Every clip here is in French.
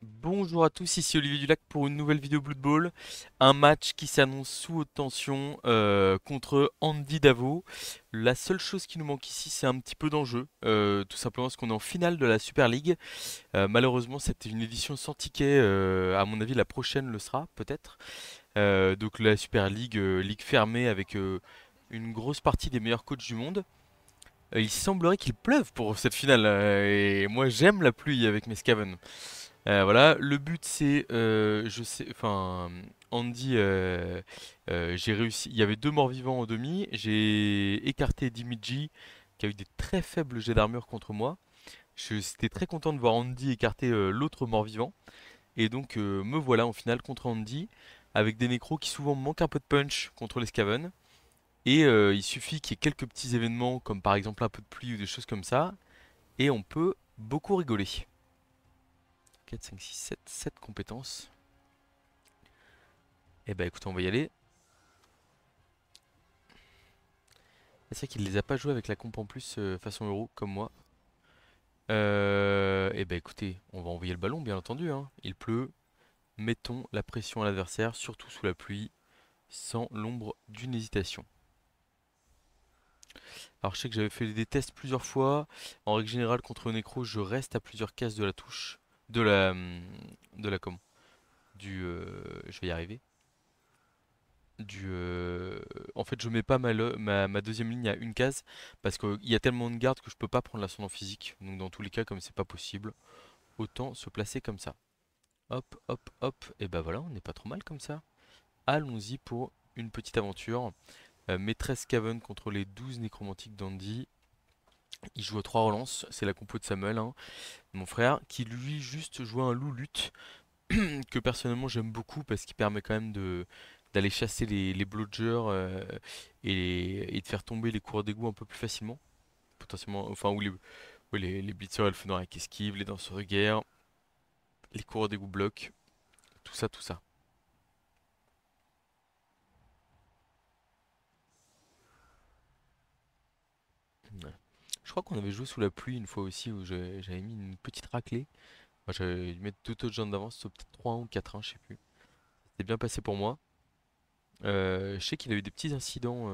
Bonjour à tous, ici Olivier Dulac pour une nouvelle vidéo Blood Bowl. Un match qui s'annonce sous haute tension contre Andy Davo. La seule chose qui nous manque ici, c'est un petit peu d'enjeu. Tout simplement parce qu'on est en finale de la Super League. Malheureusement, c'était une édition sans ticket. À mon avis, la prochaine le sera, peut-être. Donc la Super League, ligue fermée avec une grosse partie des meilleurs coachs du monde. Il semblerait qu'il pleuve pour cette finale. Et moi, j'aime la pluie avec mes Scaven. Voilà, le but c'est, je sais, enfin, Andy, j'ai réussi. Il y avait deux morts vivants en demi. J'ai écarté Dimidji, qui a eu des très faibles jets d'armure contre moi. J'étais très content de voir Andy écarter l'autre mort vivant. Et donc me voilà en finale contre Andy, avec des nécros qui souvent manquent un peu de punch contre les Skaven. Et il suffit qu'il y ait quelques petits événements, comme par exemple un peu de pluie ou des choses comme ça, et on peut beaucoup rigoler. 4, 5, 6, 7, 7 compétences. Eh ben écoute, on va y aller. C'est vrai qu'il les a pas joués avec la comp en plus façon euro, comme moi. Eh ben écoutez, on va envoyer le ballon, bien entendu, hein. Il pleut. Mettons la pression à l'adversaire, surtout sous la pluie, sans l'ombre d'une hésitation. Alors je sais que j'avais fait des tests plusieurs fois. En règle générale, contre Necro, je reste à plusieurs cases de la touche. De la... De la comment? Du... je vais y arriver. Du, en fait, je mets pas ma deuxième ligne à une case parce qu'il y a tellement de gardes que je peux pas prendre l'ascendant physique. Donc dans tous les cas, comme c'est pas possible, autant se placer comme ça. Hop, hop, hop. Et bah voilà, on n'est pas trop mal comme ça. Allons-y pour une petite aventure. Maîtresse Caven contre les 12 nécromantiques d'Andy. Il joue à 3 relances, c'est la compo de Samuel, hein, mon frère, qui lui juste joue un loup lutte que personnellement j'aime beaucoup parce qu'il permet quand même de d'aller chasser les blodgers et de faire tomber les coureurs d'égout un peu plus facilement. Potentiellement, enfin, ou ouais, les blitzers elfes noirs qui esquivent, les danseurs de guerre, les coureurs d'égout bloquent, tout ça, tout ça. Ouais. Je crois qu'on avait joué sous la pluie une fois aussi où j'avais mis une petite raclée. Enfin, j'avais dû mettre deux touchdowns d'avance, soit peut-être 3-1 ou 4-1, je sais plus. C'était bien passé pour moi. Je sais qu'il a eu des petits incidents,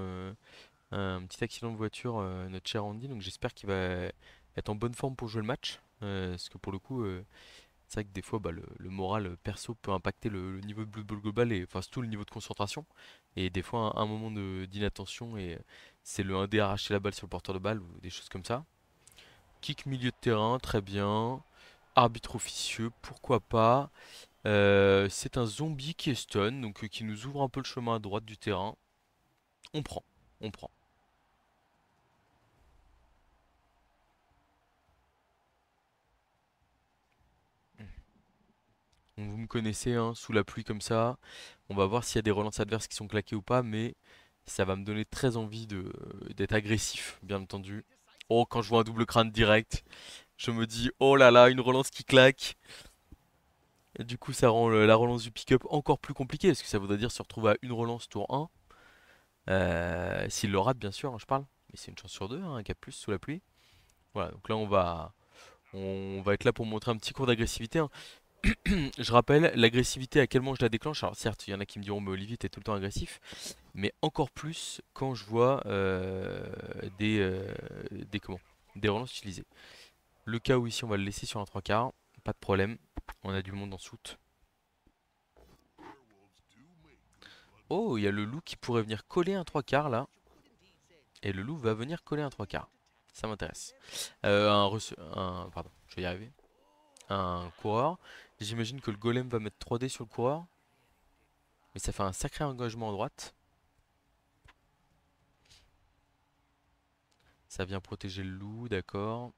un petit accident de voiture, notre cher Andy, donc j'espère qu'il va être en bonne forme pour jouer le match. Parce que pour le coup, c'est vrai que des fois, bah, le moral perso peut impacter le niveau de Blood Bowl global et enfin surtout le niveau de concentration. Et des fois, un moment d'inattention et c'est le 1D arracher la balle sur le porteur de balle ou des choses comme ça. Kick milieu de terrain, très bien. Arbitre officieux, pourquoi pas. C'est un zombie qui est stun, donc qui nous ouvre un peu le chemin à droite du terrain. On prend, on prend. Donc, vous me connaissez, hein, sous la pluie comme ça. On va voir s'il y a des relances adverses qui sont claquées ou pas, mais ça va me donner très envie d'être agressif, bien entendu. Oh, quand je vois un double crâne direct, je me dis, oh là là, une relance qui claque. Et du coup, ça rend la relance du pick-up encore plus compliquée, parce que ça voudrait dire se retrouver à une relance tour 1. S'il le rate, bien sûr, hein, je parle. Mais c'est une chance sur deux, hein, un cap plus sous la pluie. Voilà, donc là, on va être là pour montrer un petit cours d'agressivité, hein. Je rappelle, l'agressivité, à quel moment je la déclenche. Alors certes, il y en a qui me diront, mais Olivier, t'es tout le temps agressif. Mais encore plus quand je vois des, comment, des relances utilisées. Le cas où ici, on va le laisser sur un trois quarts. Pas de problème. On a du monde en soute. Oh, il y a le loup qui pourrait venir coller un trois quarts là. Et le loup va venir coller un trois quarts. Ça m'intéresse. Pardon, je vais y arriver. Un coureur. J'imagine que le golem va mettre 3D sur le coureur. Mais ça fait un sacré engagement à droite. Ça vient protéger le loup, d'accord.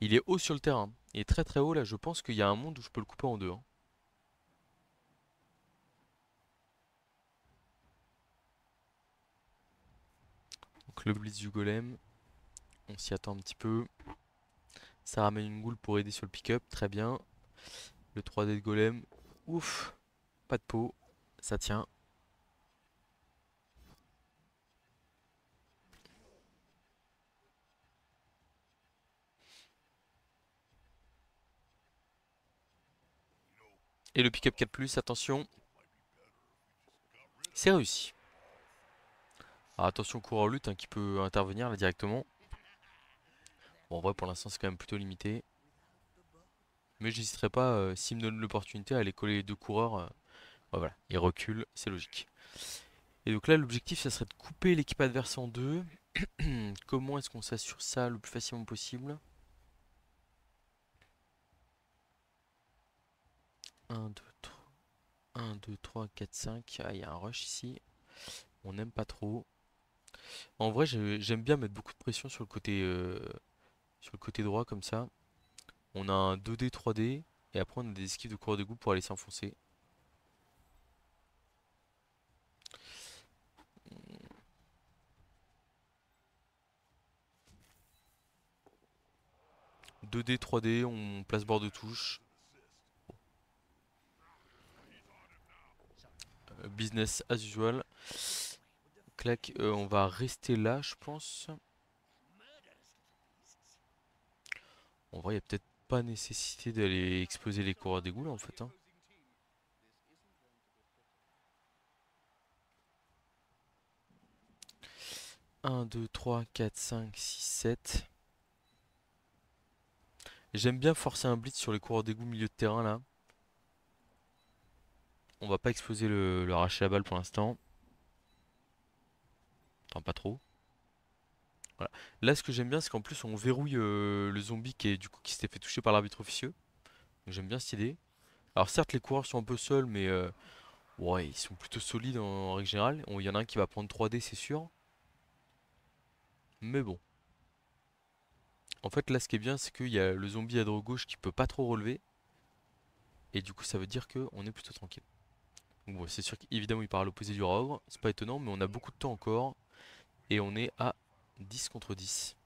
Il est haut sur le terrain. Il est très très haut là. Je pense qu'il y a un monde où je peux le couper en deux, hein. Donc le blitz du golem. On s'y attend un petit peu. Ça ramène une goule pour aider sur le pick-up. Très bien. Le 3D de golem. Ouf. Pas de peau. Ça tient. Et le pick-up 4+, attention, c'est réussi. Alors attention coureur lutte hein, qui peut intervenir là directement. Bon en vrai pour l'instant c'est quand même plutôt limité. Mais j'hésiterai pas, s'il me donne l'opportunité, à aller coller les deux coureurs. Ouais, voilà, ils reculent, c'est logique. Et donc là l'objectif ça serait de couper l'équipe adverse en deux. Comment est-ce qu'on s'assure ça le plus facilement possible? 1, 2, 3, 1, 2, 3, 4, 5. Ah, il y a un rush ici. On n'aime pas trop. En vrai, j'aime bien mettre beaucoup de pression sur le côté droit comme ça. On a un 2D, 3D. Et après, on a des esquives de coureur d'égout pour aller s'enfoncer. Deux d 3D, on place bord de touche. Business as usual. Clac, on va rester là, je pense. En vrai, il n'y a peut-être pas nécessité d'aller exploser les coureurs d'égout là en fait, hein. 1, 2, 3, 4, 5, 6, 7. J'aime bien forcer un blitz sur les coureurs d'égout milieu de terrain là. On va pas exploser le arracher la balle pour l'instant. Enfin, pas trop. Voilà. Là, ce que j'aime bien, c'est qu'en plus, on verrouille le zombie qui s'était fait toucher par l'arbitre officieux. Donc j'aime bien cette idée. Alors certes, les coureurs sont un peu seuls, mais ouais, ils sont plutôt solides en règle générale. Il y en a un qui va prendre 3D, c'est sûr. Mais bon. En fait, là, ce qui est bien, c'est qu'il y a le zombie à droite gauche qui peut pas trop relever. Et du coup, ça veut dire qu'on est plutôt tranquille. Donc bon, c'est sûr qu'évidemment, il part à l'opposé du Rogre. C'est pas étonnant, mais on a beaucoup de temps encore. Et on est à 10 contre 10.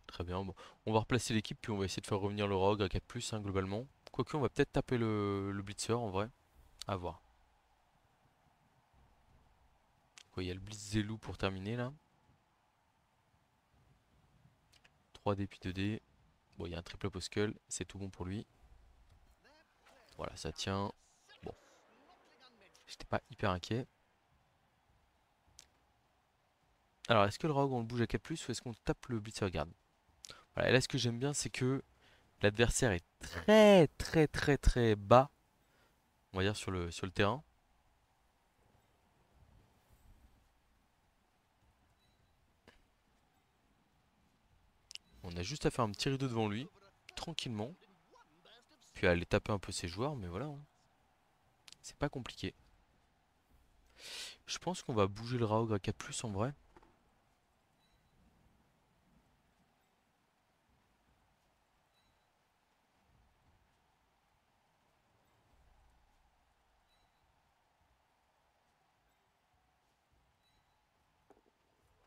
Très bien, bon. On va replacer l'équipe, puis on va essayer de faire revenir le Rogue à 4+, hein, globalement. Quoique, on va peut-être taper le Blitzer, en vrai. À voir. Quoi, il y a le Blitz Zelou pour terminer, là. 3D puis 2D. Bon, il y a un triple Apostle, c'est tout bon pour lui. Voilà, ça tient. Bon, j'étais pas hyper inquiet. Alors, est-ce que le Rogue, on le bouge à 4+, ou est-ce qu'on tape le Blitzer Guard? Voilà, et là, ce que j'aime bien, c'est que l'adversaire est très, très, très, très bas, on va dire, sur le terrain. On a juste à faire un petit rideau devant lui, tranquillement. Puis à aller taper un peu ses joueurs, mais voilà, hein. C'est pas compliqué. Je pense qu'on va bouger le Raog à 4+, en vrai.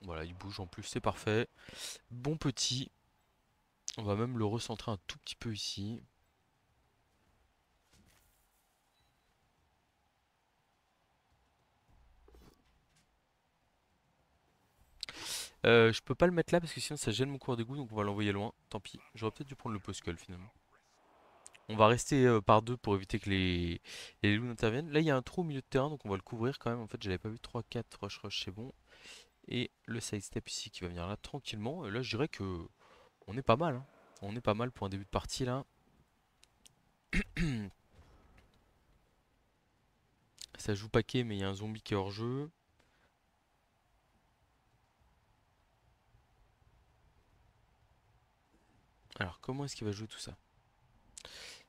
Voilà, il bouge en plus, c'est parfait. Bon petit. On va même le recentrer un tout petit peu ici. Je peux pas le mettre là parce que sinon ça gêne mon cours d'égout, donc on va l'envoyer loin. Tant pis, j'aurais peut-être dû prendre le post finalement. On va rester par deux pour éviter que les loups interviennent. Là il y a un trou au milieu de terrain, donc on va le couvrir quand même. En fait j'avais pas vu 3-4 rush, c'est bon. Et le side step ici qui va venir là tranquillement. Et là je dirais que on est pas mal, hein. On est pas mal pour un début de partie là. Ça joue paquet mais il y a un zombie qui est hors jeu. Alors comment est-ce qu'il va jouer tout ça?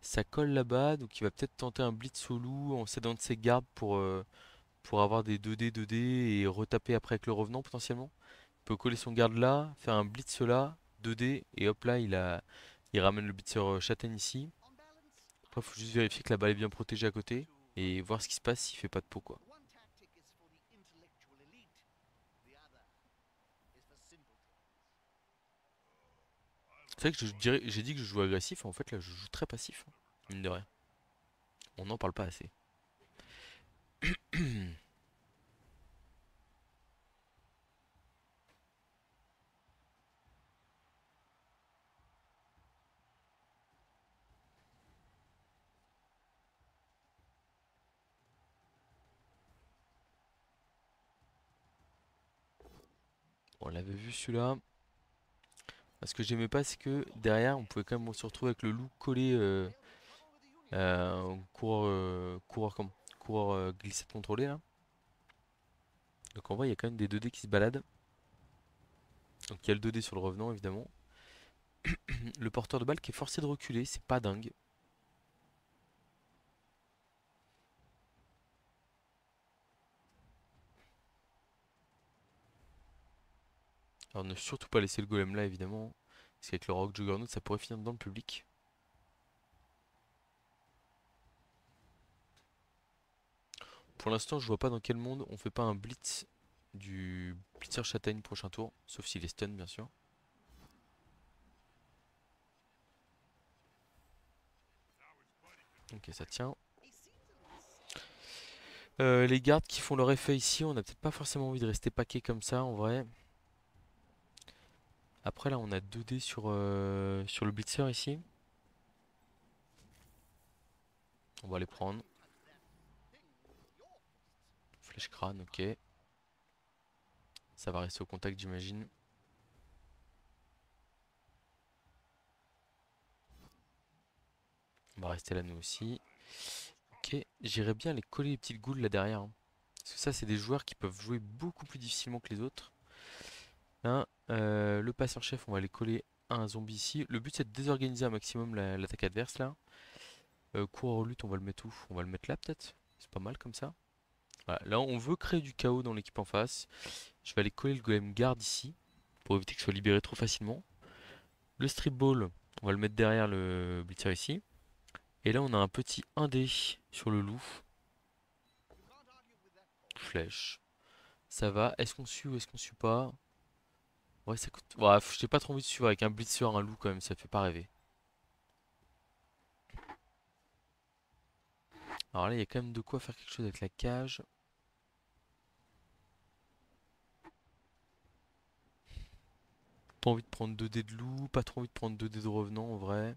Ça colle là-bas, donc il va peut-être tenter un blitz au loup en s'aidant de ses gardes pour avoir des 2D, 2D et retaper après avec le revenant potentiellement. Il peut coller son garde là, faire un blitz là, 2D, et hop là il ramène le blitzer châtaigne ici. Après faut juste vérifier que la balle est bien protégée à côté et voir ce qui se passe s'il fait pas de peau quoi. C'est vrai que j'ai dit que je joue agressif, en fait là je joue très passif, hein, mine de rien. On n'en parle pas assez. On l'avait vu celui-là. Ce que j'aimais pas, c'est que derrière, on pouvait quand même se retrouver avec le loup collé coureur glissade contrôlé là. Donc en vrai, il y a quand même des 2D qui se baladent. Donc il y a le 2D sur le revenant évidemment. Le porteur de balle qui est forcé de reculer, c'est pas dingue. Alors ne surtout pas laisser le golem là évidemment. Parce qu'avec le Rock Juggernaut, ça pourrait finir dans le public. Pour l'instant, je vois pas dans quel monde on fait pas un blitz du Blitzer Châtaigne prochain tour. Sauf s'il est stun bien sûr. Ok, ça tient. Les gardes qui font leur effet ici, on a peut-être pas forcément envie de rester paqué comme ça en vrai. Après là on a 2D sur le blitzer ici. On va les prendre. Flèche crâne, ok. Ça va rester au contact j'imagine. On va rester là nous aussi. Ok, j'irais bien les coller les petites goules là derrière, hein. Parce que ça c'est des joueurs qui peuvent jouer beaucoup plus difficilement que les autres. Là, le passeur chef on va les coller à un zombie ici. Le but c'est de désorganiser un maximum l'attaque adverse là. Coureur lutte on va le mettre où? On va le mettre là peut-être? C'est pas mal comme ça. Voilà, là on veut créer du chaos dans l'équipe en face. Je vais aller coller le golem garde ici, pour éviter qu'il soit libéré trop facilement. Le strip ball, on va le mettre derrière le blitzer ici. Et là on a un petit 1D sur le loup. Flèche. Ça va. Est-ce qu'on suit ou est-ce qu'on suit pas? Ouais, ça coûte. Ouais, j'ai pas trop envie de suivre avec un blitzer, un loup quand même, ça fait pas rêver. Alors là, il y a quand même de quoi faire quelque chose avec la cage. Pas envie de prendre 2D de loup, pas trop envie de prendre 2D de revenant en vrai.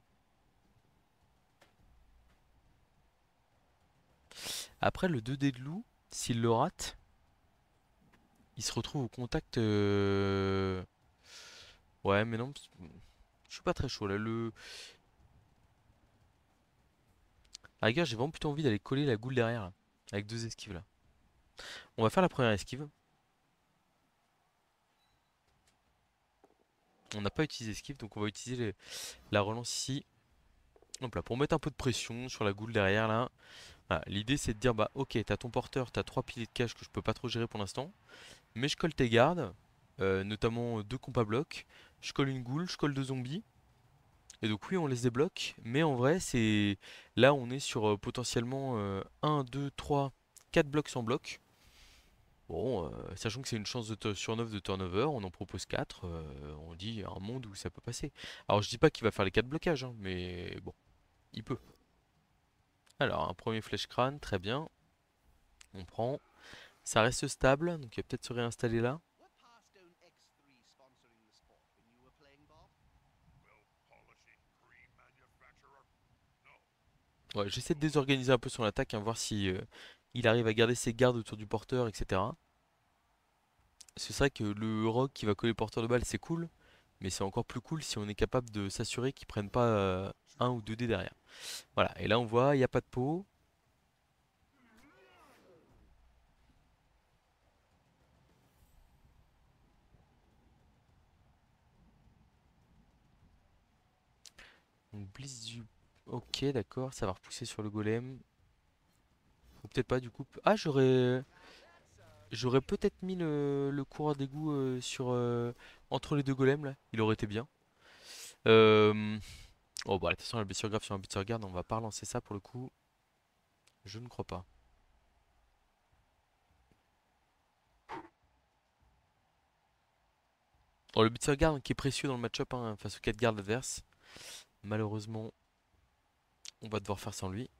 Après, le 2D de loup, s'il le rate, il se retrouve au contact. Ouais, mais non, je suis pas très chaud là. À la rigueur, j'ai vraiment plutôt envie d'aller coller la goule derrière, là, avec deux esquives là. On va faire la première esquive. On n'a pas utilisé esquive, donc on va utiliser la relance ici. Hop là, pour mettre un peu de pression sur la goule derrière là. Voilà, l'idée c'est de dire bah ok, t'as ton porteur, t'as trois piliers de cache que je peux pas trop gérer pour l'instant. Mais je colle tes gardes, notamment deux compas blocs. Je colle une goule, je colle deux zombies. Et donc oui, on les débloque, mais en vrai, c'est là on est sur potentiellement 1, 2, 3, 4 blocs sans bloc. Bon, sachant que c'est une chance sur 9 de turnover, on en propose 4, on dit un monde où ça peut passer. Alors je dis pas qu'il va faire les 4 blocages, hein, mais bon, il peut. Alors un premier flèche crâne, très bien, on prend. Ça reste stable, donc il va peut-être se réinstaller là. Ouais, j'essaie de désorganiser un peu son attaque, hein, voir si il arrive à garder ses gardes autour du porteur, etc. C'est vrai que le rock qui va coller le porteur de balle, c'est cool, mais c'est encore plus cool si on est capable de s'assurer qu'ils prennent pas un ou deux dés derrière. Voilà, et là on voit, il n'y a pas de pot. Donc Blitz du... Ok, d'accord, ça va repousser sur le golem. Ou peut-être pas du coup. Ah, j'aurais peut-être mis le coureur d'égout sur entre les deux golems là. Il aurait été bien. Euh... Oh bah attention, la blessure grave sur un blitzer guard, on va pas relancer ça pour le coup. Je ne crois pas. Bon, le Blitzer Guard qui est précieux dans le match-up hein, face aux 4 gardes adverses. Malheureusement, on va devoir faire sans lui.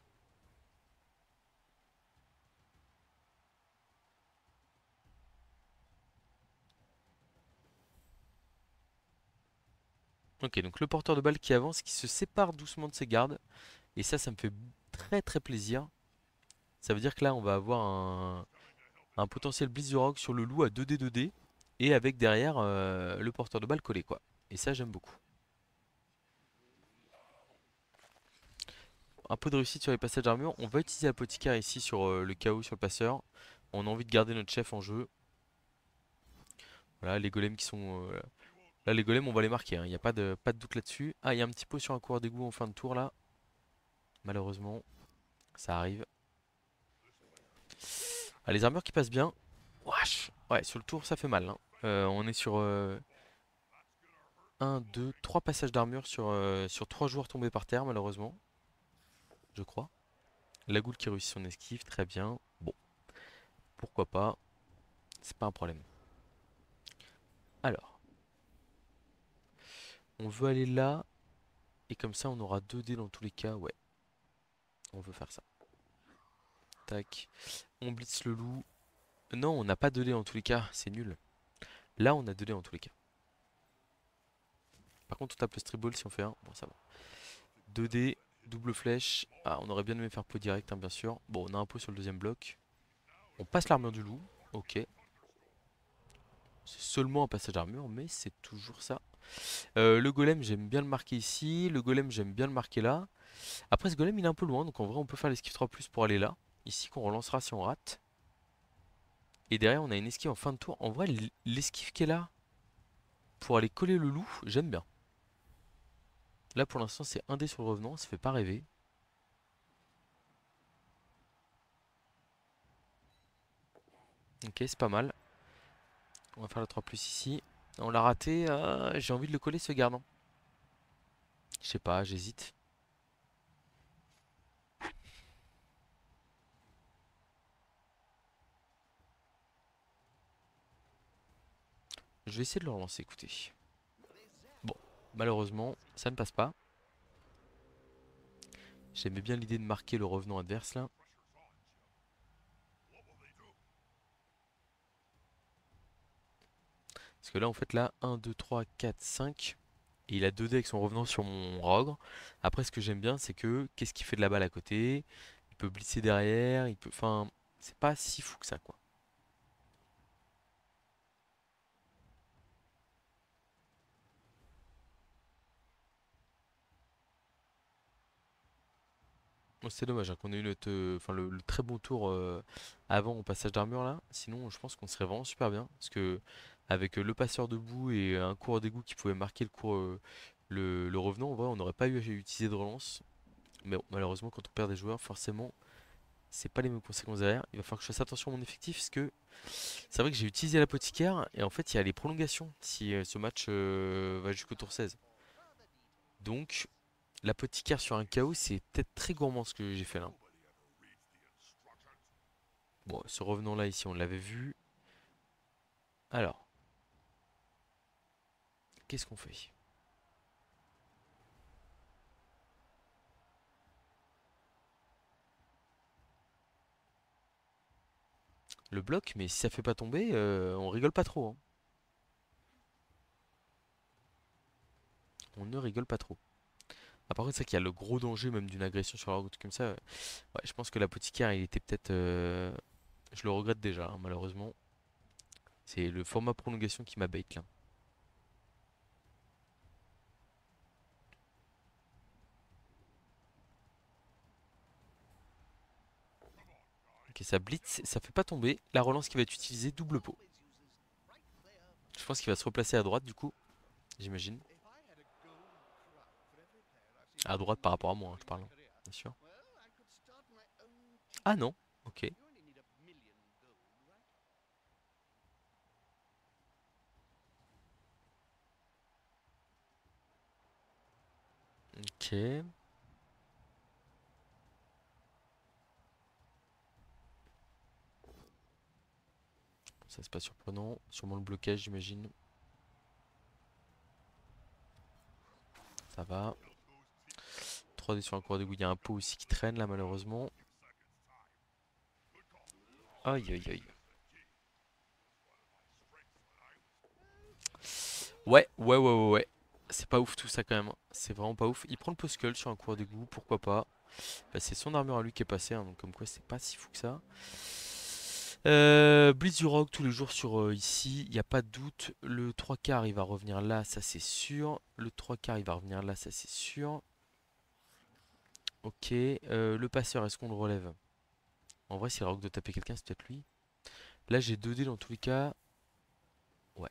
Ok, donc le porteur de balle qui avance, qui se sépare doucement de ses gardes. Et ça me fait très très plaisir. Ça veut dire que là, on va avoir un potentiel Blitz du Rock sur le loup à 2D et avec derrière le porteur de balle collé quoi. Et ça j'aime beaucoup. Un peu de réussite sur les passages d'armure. On va utiliser l'apothicaire ici sur le KO sur le passeur. On a envie de garder notre chef en jeu. Voilà, les golems qui sont... Là les golems on va les marquer, hein. Il n'y a pas de doute là-dessus. Ah il y a un petit pot sur un coureur d'égout en fin de tour là. Malheureusement, ça arrive. Ah, les armures qui passent bien. Wesh. Ouais, sur le tour ça fait mal, hein. On est sur 1, 2, 3 passages d'armure sur 3 joueurs tombés par terre, malheureusement. Je crois. La goule qui réussit son esquive, très bien. Bon, pourquoi pas. C'est pas un problème. Alors, on veut aller là. Et comme ça, on aura 2 dés dans tous les cas. Ouais, on veut faire ça. Tac. On blitz le loup. Non, on n'a pas 2 dés dans tous les cas. C'est nul. Là, on a 2 dés dans tous les cas. Par contre, on tape le strip ball si on fait un. Bon, ça va. 2 dés, double flèche. Ah, on aurait bien aimé faire pot direct, hein, bien sûr. Bon, on a un pot sur le deuxième bloc. On passe l'armure du loup. Ok. C'est seulement un passage d'armure, mais c'est toujours ça. Le golem, j'aime bien le marquer ici. Le golem, j'aime bien le marquer là. Après, ce golem, il est un peu loin, donc en vrai, on peut faire l'esquive 3+ pour aller là. Ici, qu'on relancera si on rate. Et derrière, on a une esquive en fin de tour. En vrai, l'esquive qui est là, pour aller coller le loup, j'aime bien. Là, pour l'instant, c'est un dé sur le revenant, ça fait pas rêver. Ok, c'est pas mal. On va faire le 3+ ici. On l'a raté. J'ai envie de le coller, ce gardant. Je sais pas, j'hésite. Je vais essayer de le relancer, écoutez. Bon, malheureusement, ça ne passe pas. J'aimais bien l'idée de marquer le revenant adverse là. Parce que là, en fait, là, 1, 2, 3, 4, 5. Et il a 2 dés avec son revenant sur mon Rogre. Après, ce que j'aime bien, c'est que qu'est-ce qu'il fait de la balle à côté? Il peut glisser derrière, il peut. Enfin, c'est pas si fou que ça, quoi. Bon, c'est dommage hein, qu'on ait eu enfin, le très bon tour avant au passage d'armure là. Sinon, je pense qu'on serait vraiment super bien. Parce que avec le passeur debout et un coureur d'égout qui pouvait marquer le revenant, en vrai, on n'aurait pas eu à utiliser de relance. Mais bon, malheureusement, quand on perd des joueurs, forcément, c'est pas les mêmes conséquences derrière. Il va falloir que je fasse attention à mon effectif parce que c'est vrai que j'ai utilisé l'apothicaire et en fait il y a les prolongations si ce match va jusqu'au tour 16. Donc l'apothicaire sur un KO c'est peut-être très gourmand ce que j'ai fait là. Bon, ce revenant là ici on l'avait vu. Alors, qu'est-ce qu'on fait? Le bloc, mais si ça fait pas tomber, on rigole pas trop, hein. On ne rigole pas trop. Ah, par contre, c'est vrai qu'il y a le gros danger même d'une agression sur la route comme ça. Ouais, je pense que l'apothicaire il était peut-être. Je le regrette déjà, hein, malheureusement. C'est le format prolongation qui m'a bait là. Ok, ça blitz, ça fait pas tomber. La relance qui va être utilisée, double pot. Je pense qu'il va se replacer à droite du coup, j'imagine. À droite par rapport à moi, hein, je parle, hein, bien sûr. Ah non, ok. Ok. Ça c'est pas surprenant. Sûrement le blocage, j'imagine. Ça va. 3D sur un cours d'égout. Il y a un pot aussi qui traîne là malheureusement. Aïe aïe aïe. Ouais. C'est pas ouf tout ça quand même, hein. C'est vraiment pas ouf. Il prend le poskull sur un cours d'égout, pourquoi pas. Bah, c'est son armure à lui qui est passée, hein, donc comme quoi c'est pas si fou que ça. Blitz du Rogue tous les jours sur ici, il n'y a pas de doute. Le 3 quarts il va revenir là, ça c'est sûr. Le 3 quarts il va revenir là, ça c'est sûr. Ok, le passeur, est-ce qu'on le relève? En vrai, si le Rogue doit taper quelqu'un, c'est peut-être lui. Là j'ai 2D dans tous les cas. Ouais,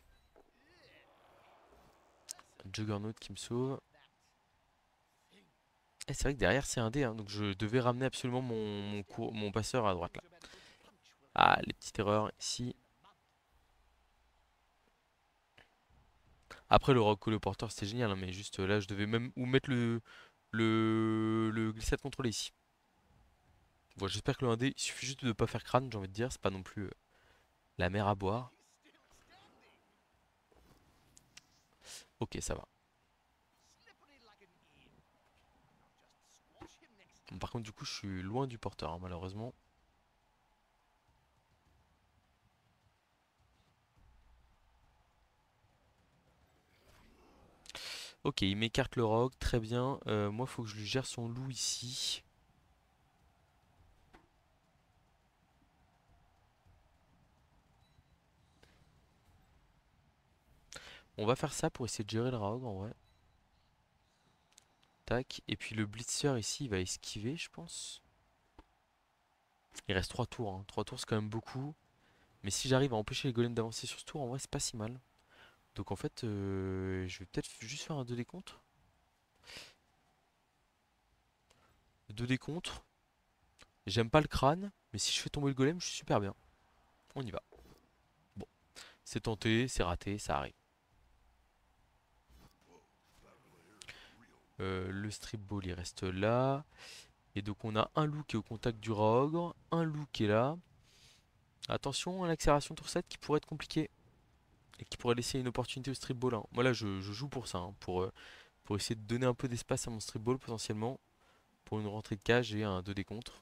Juggernaut qui me sauve. Eh, c'est vrai que derrière c'est un D, hein, donc je devais ramener absolument mon passeur à droite là. Ah, les petites erreurs ici. Après le rock colliporteur c'était génial, hein, mais juste là je devais même ou mettre le glissade contrôlé ici. Bon, j'espère que le 1D, il suffit juste de ne pas faire crâne, j'ai envie de dire, c'est pas non plus la mer à boire. Ok, ça va. Bon, par contre, du coup, je suis loin du porteur, hein, malheureusement. Ok, il m'écarte le rogue, très bien. Moi, faut que je lui gère son loup ici. On va faire ça pour essayer de gérer le rogue en vrai. Tac. Et puis le blitzer ici, il va esquiver, je pense. Il reste 3 tours, hein. 3 tours, c'est quand même beaucoup. Mais si j'arrive à empêcher les golems d'avancer sur ce tour, en vrai, c'est pas si mal. Donc en fait, je vais peut-être juste faire un 2D contre. 2D contre. J'aime pas le crâne, mais si je fais tomber le golem, je suis super bien. On y va. Bon, c'est tenté, c'est raté, ça arrive. Le strip ball, il reste là. Et donc on a un loup qui est au contact du rogue, un loup qui est là. Attention à l'accélération tour 7 qui pourrait être compliqué. Et qui pourrait laisser une opportunité au strip ball, hein. Moi là, je joue pour ça, hein, pour essayer de donner un peu d'espace à mon strip ball potentiellement. Pour une rentrée de cage et un 2D contre.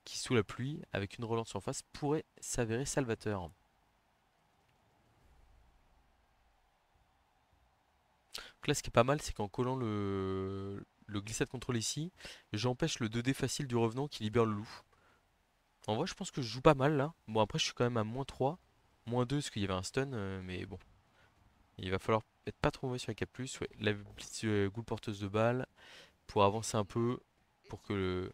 Qui sous la pluie, avec une relance en face, pourrait s'avérer salvateur. Donc là, ce qui est pas mal, c'est qu'en collant le glissade contrôle ici, j'empêche le 2D facile du revenant qui libère le loup. En vrai, je pense que je joue pas mal là. Bon, après, je suis quand même à -3, -2 parce qu'il y avait un stun, mais bon. Il va falloir être pas trop mauvais sur la cap+. Ouais, la blitz goule porteuse de balles pour avancer un peu, pour que le...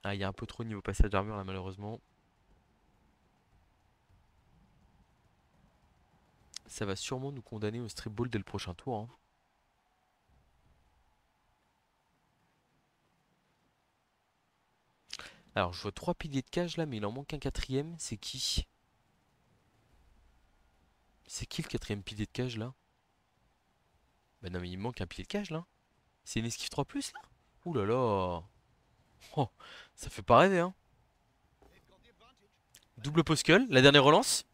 Ah, il y a un peu trop niveau passage d'armure là, malheureusement. Ça va sûrement nous condamner au strip ball dès le prochain tour, hein. Alors, je vois 3 piliers de cage là, mais il en manque un quatrième. C'est qui? C'est qui le quatrième pilier de cage là? Bah non, mais il manque un pilier de cage là. C'est une esquive 3+ là? Ouh là là. Oh, ça fait pas rêver, hein. Double poskull, la dernière relance.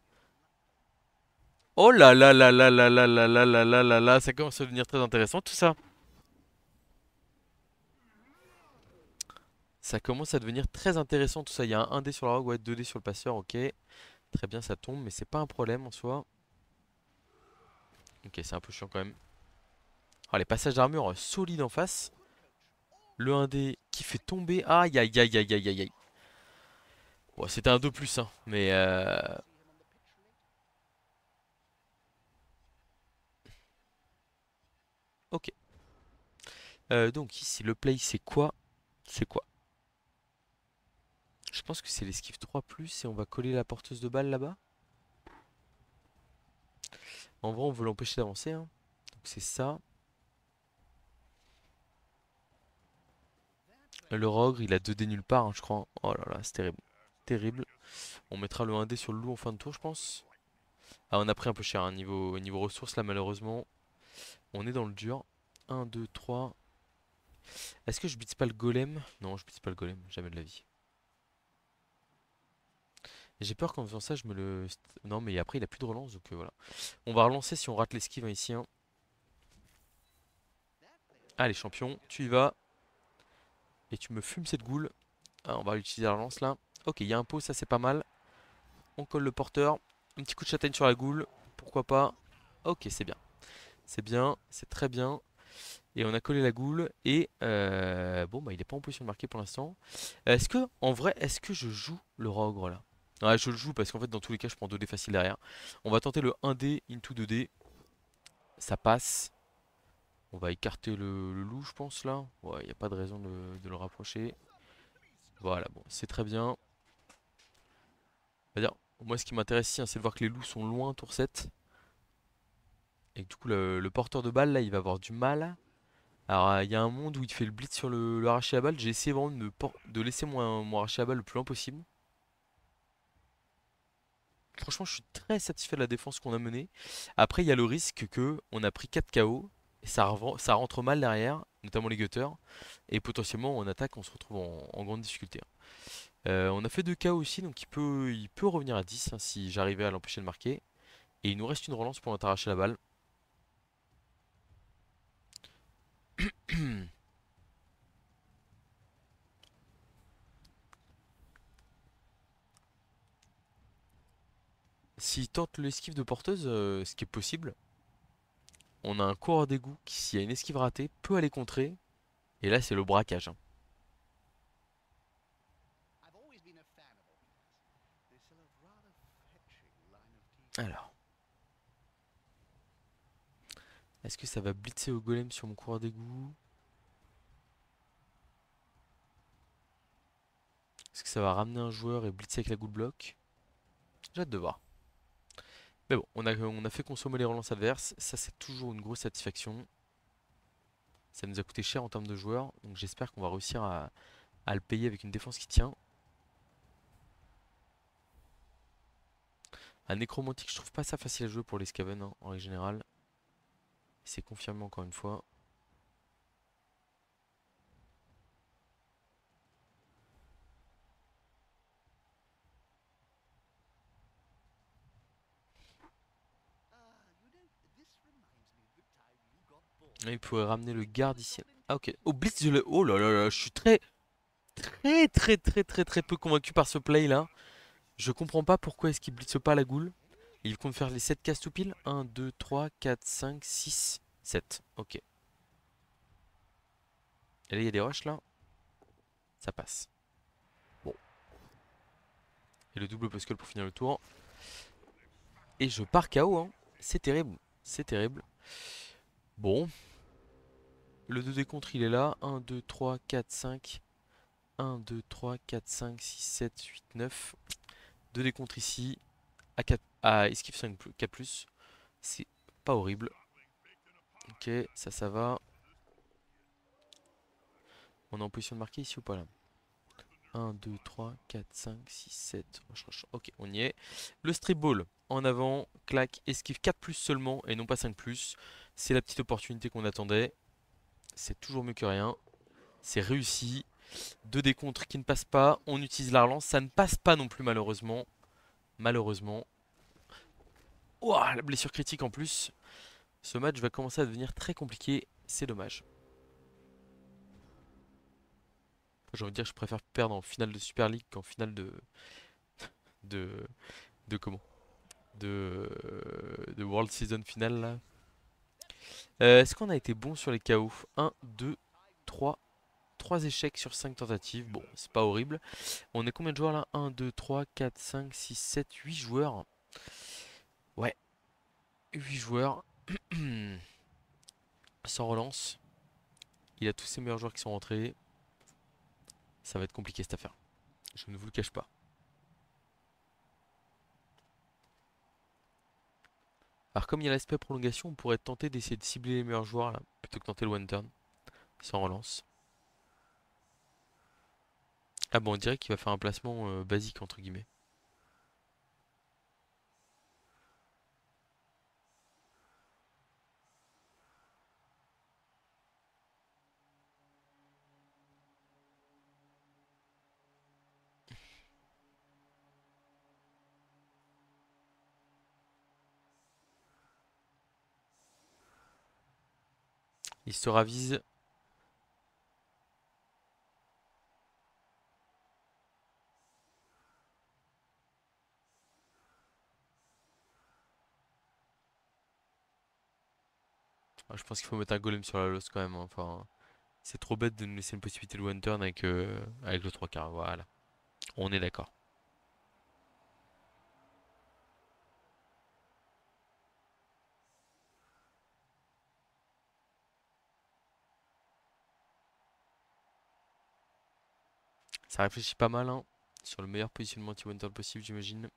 Oh là là là là là là là là là là là là, ça commence à devenir très intéressant tout ça. Ça commence à devenir très intéressant tout ça. Il y a un 1D sur la rogue, ouais, 2D sur le passeur, ok. Très bien, ça tombe, mais c'est pas un problème en soi. Ok, c'est un peu chiant quand même. Ah, les passages d'armure solides en face. Le 1D qui fait tomber. Aïe aïe aïe aïe aïe aïe aïe. Bon, c'était un 2+, hein, mais ok. Donc ici, le play, c'est quoi? C'est quoi? Je pense que c'est l'esquive 3+, et on va coller la porteuse de balle là-bas. En vrai, on veut l'empêcher d'avancer, hein. Donc c'est ça. Le Rogre, il a 2D nulle part, hein, je crois. Oh là là, c'est terrible. Terrible. On mettra le 1D sur le loup en fin de tour, je pense. Ah, on a pris un peu cher, hein, niveau ressources, là, malheureusement. On est dans le dur. 1, 2, 3. Est-ce que je bite pas le golem? Non, je bite pas le golem, jamais de la vie. J'ai peur qu'en faisant ça, je me le... Non, mais après, il a plus de relance, donc voilà. On va relancer si on rate l'esquive hein, ici. Hein. Allez, champion, tu y vas. Et tu me fumes cette goule. Ah, on va utiliser la relance là. Ok, il y a un pot, ça c'est pas mal. On colle le porteur. Un petit coup de châtaigne sur la goule. Pourquoi pas. Ok, c'est bien. C'est bien, c'est très bien. Et on a collé la goule. Et bon, bah il est pas en position de marquer pour l'instant. Est-ce que, en vrai, est-ce que je joue le rogre là? Ouais, je le joue parce qu'en fait, dans tous les cas, je prends 2D facile derrière. On va tenter le 1D into 2D. Ça passe. On va écarter le loup, je pense là. Ouais, il n'y a pas de raison de le rapprocher. Voilà, bon, c'est très bien. On va dire, moi, ce qui m'intéresse ici, hein, c'est de voir que les loups sont loin, tour 7. Et que du coup, le porteur de balle, là, il va avoir du mal. Alors, il y a un monde où il fait le blitz sur le arraché à balle. J'ai essayé vraiment de laisser mon arraché à balle le plus loin possible. Franchement, je suis très satisfait de la défense qu'on a menée. Après, il y a le risque que on a pris 4 KO. Et ça rentre mal derrière, notamment les gutters. Et potentiellement, en attaque, on se retrouve en grande difficulté. On a fait 2 KO aussi, donc il peut revenir à 10 hein, si j'arrivais à l'empêcher de marquer. Et il nous reste une relance pour notre arracher la balle. S'il tente l'esquive de porteuse, ce qui est possible, on a un coureur d'égout qui, s'il y a une esquive ratée, peut aller contrer. Et là, c'est le braquage. Hein. Alors, est-ce que ça va blitzer au golem sur mon coureur d'égout? Est-ce que ça va ramener un joueur et blitzer avec la goule bloc? J'ai hâte de voir. Mais bon, on a fait consommer les relances adverses. Ça, c'est toujours une grosse satisfaction. Ça nous a coûté cher en termes de joueurs. Donc j'espère qu'on va réussir à le payer avec une défense qui tient. Un nécromantique, je trouve pas ça facile à jouer pour les Skaven hein, en règle générale. C'est confirmé encore une fois. Et il pourrait ramener le garde ici. Ah ok. Oh blitz de le... Oh là là là, je suis très peu convaincu par ce play là. Je comprends pas pourquoi est-ce qu'il blitze pas la goule. Il compte faire les 7 cases tout pile. 1, 2, 3, 4, 5, 6, 7. Ok. Et là il y a des rushs là. Ça passe. Bon. Et le double Pascal pour finir le tour. Et je pars KO hein. C'est terrible. C'est terrible. Bon. Le 2D contre il est là. 1, 2, 3, 4, 5. 1, 2, 3, 4, 5, 6, 7, 8, 9. 2D contre ici. À esquive 5 4+. C'est pas horrible. Ok, ça va. On est en position de marquer ici ou pas là? 1, 2, 3, 4, 5, 6, 7. Ok, on y est. Le strip ball en avant, clac, esquive 4+ seulement et non pas 5+. C'est la petite opportunité qu'on attendait. C'est toujours mieux que rien. C'est réussi. 2 décontres qui ne passent pas. On utilise la relance. Ça ne passe pas non plus malheureusement. Malheureusement. Ouah, la blessure critique en plus. Ce match va commencer à devenir très compliqué. C'est dommage. J'ai envie de dire que je préfère perdre en finale de Super League qu'en finale de, de comment? De World Season Final là. Est-ce qu'on a été bon sur les KO? 1, 2, 3. 3 échecs sur 5 tentatives. Bon, c'est pas horrible. On est combien de joueurs là? 1, 2, 3, 4, 5, 6, 7, 8 joueurs. Ouais, 8 joueurs. Sans relance. Il a tous ses meilleurs joueurs qui sont rentrés. Ça va être compliqué cette affaire. Je ne vous le cache pas. Alors comme il y a l'aspect prolongation, on pourrait tenter d'essayer de cibler les meilleurs joueurs là, plutôt que tenter le one turn. Sans relance. Ah bon, on dirait qu'il va faire un placement basique entre guillemets. Il se ravise. Ah, je pense qu'il faut mettre un golem sur la loss quand même, hein. Enfin, c'est trop bête de nous laisser une possibilité de one turn avec le 3 quarts. Voilà. On est d'accord. Ça réfléchit pas mal, hein, sur le meilleur positionnement anti-one turn possible, j'imagine.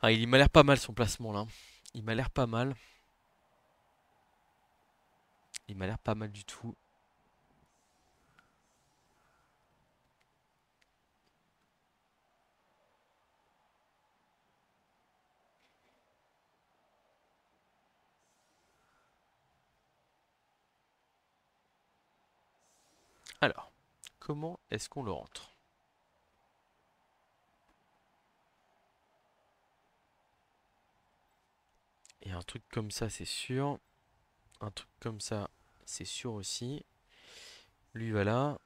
Ah, il m'a l'air pas mal son placement là. Il m'a l'air pas mal. Il m'a l'air pas mal du tout. Alors, comment est-ce qu'on le rentre? Et un truc comme ça, c'est sûr. Un truc comme ça, c'est sûr aussi. Lui, va là.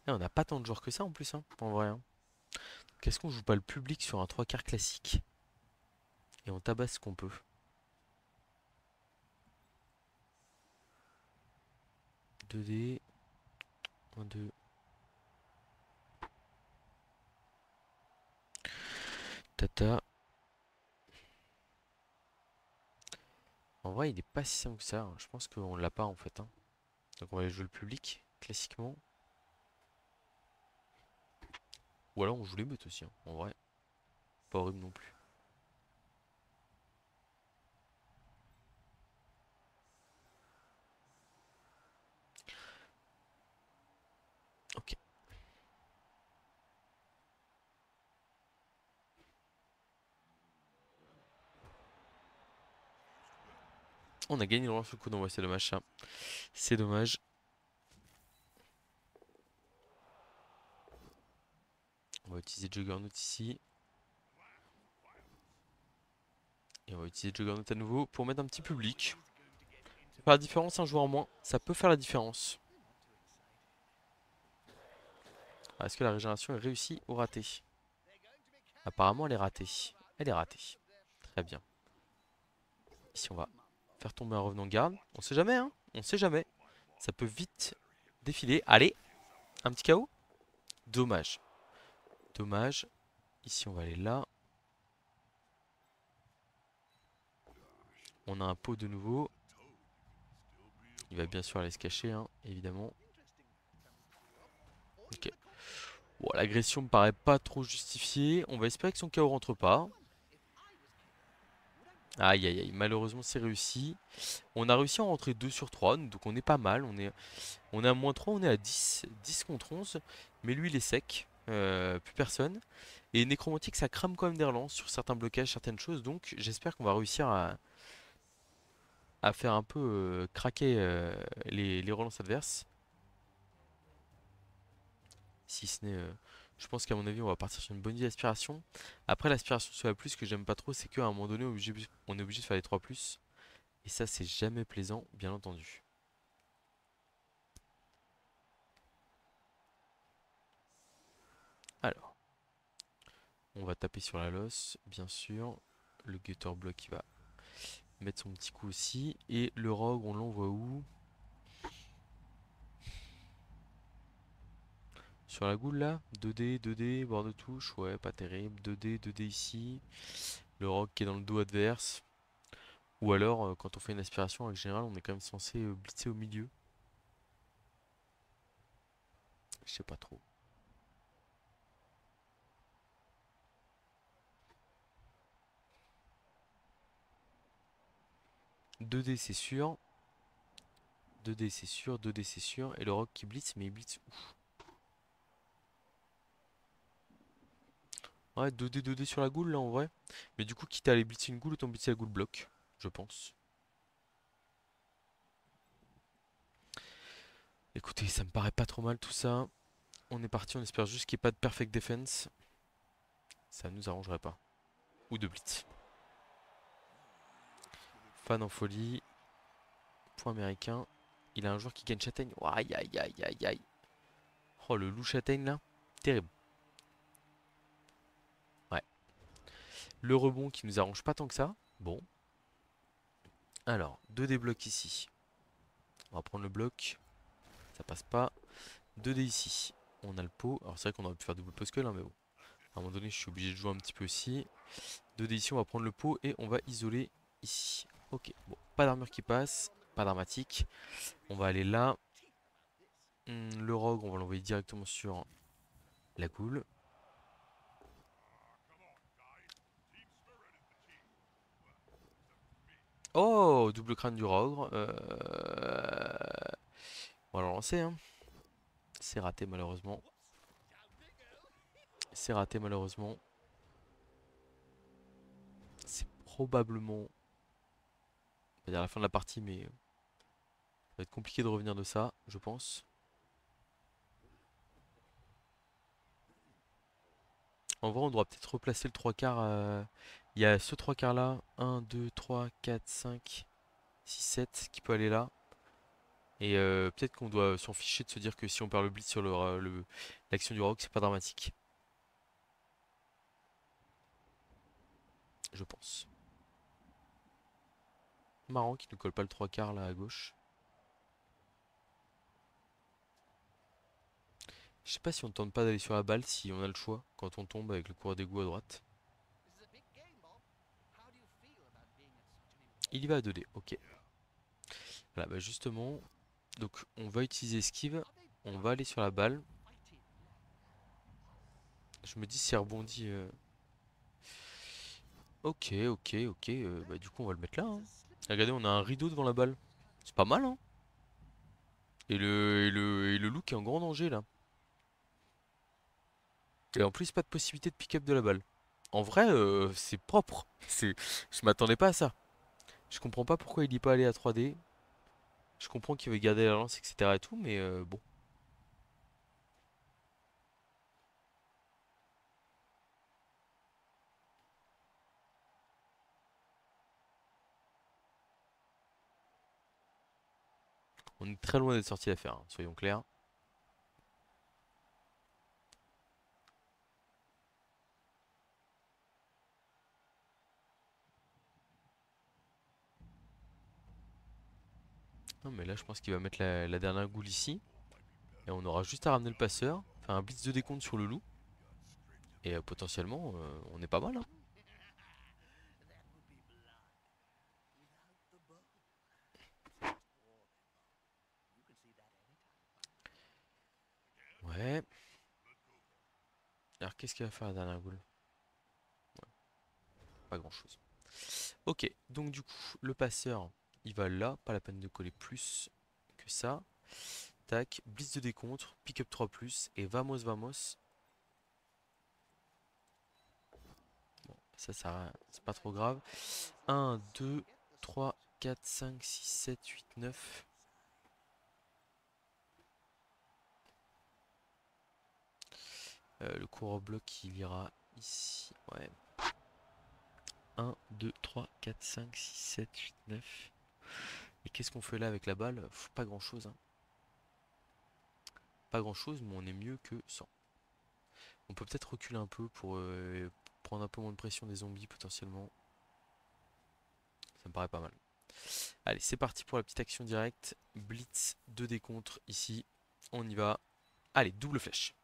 Et on n'a pas tant de joueurs que ça en plus, hein, en vrai, hein. Qu'est-ce qu'on joue pas le public sur un 3 quarts classique? Et on tabasse ce qu'on peut. 2D. 1, 2. Tata. En vrai, il est pas si simple que ça, hein. Je pense qu'on l'a pas en fait, hein. Donc on va aller jouer le public, classiquement. Ou alors on joue les meutes aussi, hein, en vrai. Pas horrible non plus. Ok. On a gagné le lance le coup d'envoi, c'est dommage ça. C'est dommage. On va utiliser Juggernaut ici. Et on va utiliser Juggernaut à nouveau pour mettre un petit public. Ça peut faire la différence, un joueur en moins. Ça peut faire la différence. Ah, est-ce que la régénération est réussie ou ratée? Apparemment, elle est ratée. Elle est ratée. Très bien. Ici, on va faire tomber un revenant de garde. On sait jamais, hein. On sait jamais. Ça peut vite défiler. Allez, un petit KO. Dommage. Dommage. Ici, on va aller là. On a un pot de nouveau. Il va bien sûr aller se cacher, hein, évidemment. Ok. Bon, l'agression me paraît pas trop justifiée. On va espérer que son KO rentre pas. Aïe aïe aïe, malheureusement c'est réussi. On a réussi à en rentrer 2 sur 3, donc on est pas mal. On est à moins 3, on est à 10, 10 contre 11. Mais lui il est sec, plus personne. Et Nécromantique ça crame quand même des relances sur certains blocages, certaines choses. Donc j'espère qu'on va réussir à faire un peu craquer les relances adverses. Si ce n'est... je pense qu'à mon avis on va partir sur une bonne idée d'aspiration. Après l'aspiration sur la plus, ce que j'aime pas trop, c'est qu'à un moment donné on est obligé de faire les 3+. Et ça c'est jamais plaisant, bien entendu. Alors, on va taper sur la losse, bien sûr. Le gutter block il va mettre son petit coup aussi. Et le rogue, on l'envoie où? Sur la goule là? 2D, 2D, bord de touche, ouais, pas terrible. 2D, 2D ici. Le rogue qui est dans le dos adverse. Ou alors, quand on fait une aspiration, en général, on est quand même censé blitzer au milieu. Je sais pas trop. 2D c'est sûr. 2D c'est sûr, 2D c'est sûr. Et le rogue qui blitz, mais il blitz où? Ouais, 2D sur la goule là en vrai. Mais du coup, quitte à aller blitzer une goule, autant blitzer la goule bloc, je pense. Écoutez, ça me paraît pas trop mal tout ça. On est parti, on espère juste qu'il n'y ait pas de perfect defense. Ça nous arrangerait pas. Ou de blitz. Fan en folie. Point américain. Il a un joueur qui gagne châtaigne. Oh, aïe aïe aïe aïe aïe. Oh le loup châtaigne là. Terrible. Ouais. Le rebond qui nous arrange pas tant que ça. Bon. Alors, 2D blocs ici. On va prendre le bloc. Ça passe pas. 2D ici. On a le pot. Alors c'est vrai qu'on aurait pu faire double post hein, mais bon. À un moment donné, je suis obligé de jouer un petit peu aussi. 2D ici, on va prendre le pot et on va isoler ici. Ok, bon, pas d'armure qui passe, pas dramatique. On va aller là. Le rogue, on va l'envoyer directement sur la goule. Oh, double crâne du rogue. On va le lancer, hein. C'est raté malheureusement. C'est raté malheureusement. C'est probablement, on va dire la fin de la partie, mais ça va être compliqué de revenir de ça, je pense. En vrai, on doit peut-être replacer le 3 quarts. Il y a ce 3 quarts là. 1, 2, 3, 4, 5, 6, 7 qui peut aller là. Et peut-être qu'on doit s'en ficher de se dire que si on perd le blitz sur l'action du rock, c'est pas dramatique. Je pense. Marrant qu'il ne colle pas le 3 quarts là à gauche. Je sais pas si on tente pas d'aller sur la balle, si on a le choix, quand on tombe avec le coureur d'égout à droite. Il y va à 2D, ok. Voilà, bah justement, donc on va utiliser esquive, on va aller sur la balle. Je me dis si elle rebondit. Ok, ok, ok, bah du coup on va le mettre là, hein. Regardez, on a un rideau devant la balle. C'est pas mal, hein. Et le loup est en grand danger là. Et en plus, pas de possibilité de pick-up de la balle. En vrai, c'est propre. Je m'attendais pas à ça. Je comprends pas pourquoi il y pas allé à 3D. Je comprends qu'il veut garder la lance, etc. et tout, mais bon. On est très loin d'être sorti d'affaire, hein, soyons clairs. Non, mais là, je pense qu'il va mettre la dernière goule ici. Et on aura juste à ramener le passeur, faire un blitz de décompte sur le loup. Et potentiellement, on est pas mal, hein. Ouais. Alors, qu'est-ce qu'il va faire la dernière goule? Pas grand-chose. Ok, donc du coup, le passeur, il va là. Pas la peine de coller plus que ça. Tac, blitz de décompte, pick-up 3+, et vamos, vamos. Bon, ça c'est pas trop grave. 1, 2, 3, 4, 5, 6, 7, 8, 9. Le coureur bloc, il ira ici. Ouais. 1, 2, 3, 4, 5, 6, 7, 8, 9. Et qu'est-ce qu'on fait là avec la balle? Pas grand-chose, hein. Pas grand-chose, mais on est mieux que 100. On peut peut-être reculer un peu pour prendre un peu moins de pression des zombies potentiellement. Ça me paraît pas mal. Allez, c'est parti pour la petite action directe. Blitz 2D contre ici. On y va. Allez, double flèche.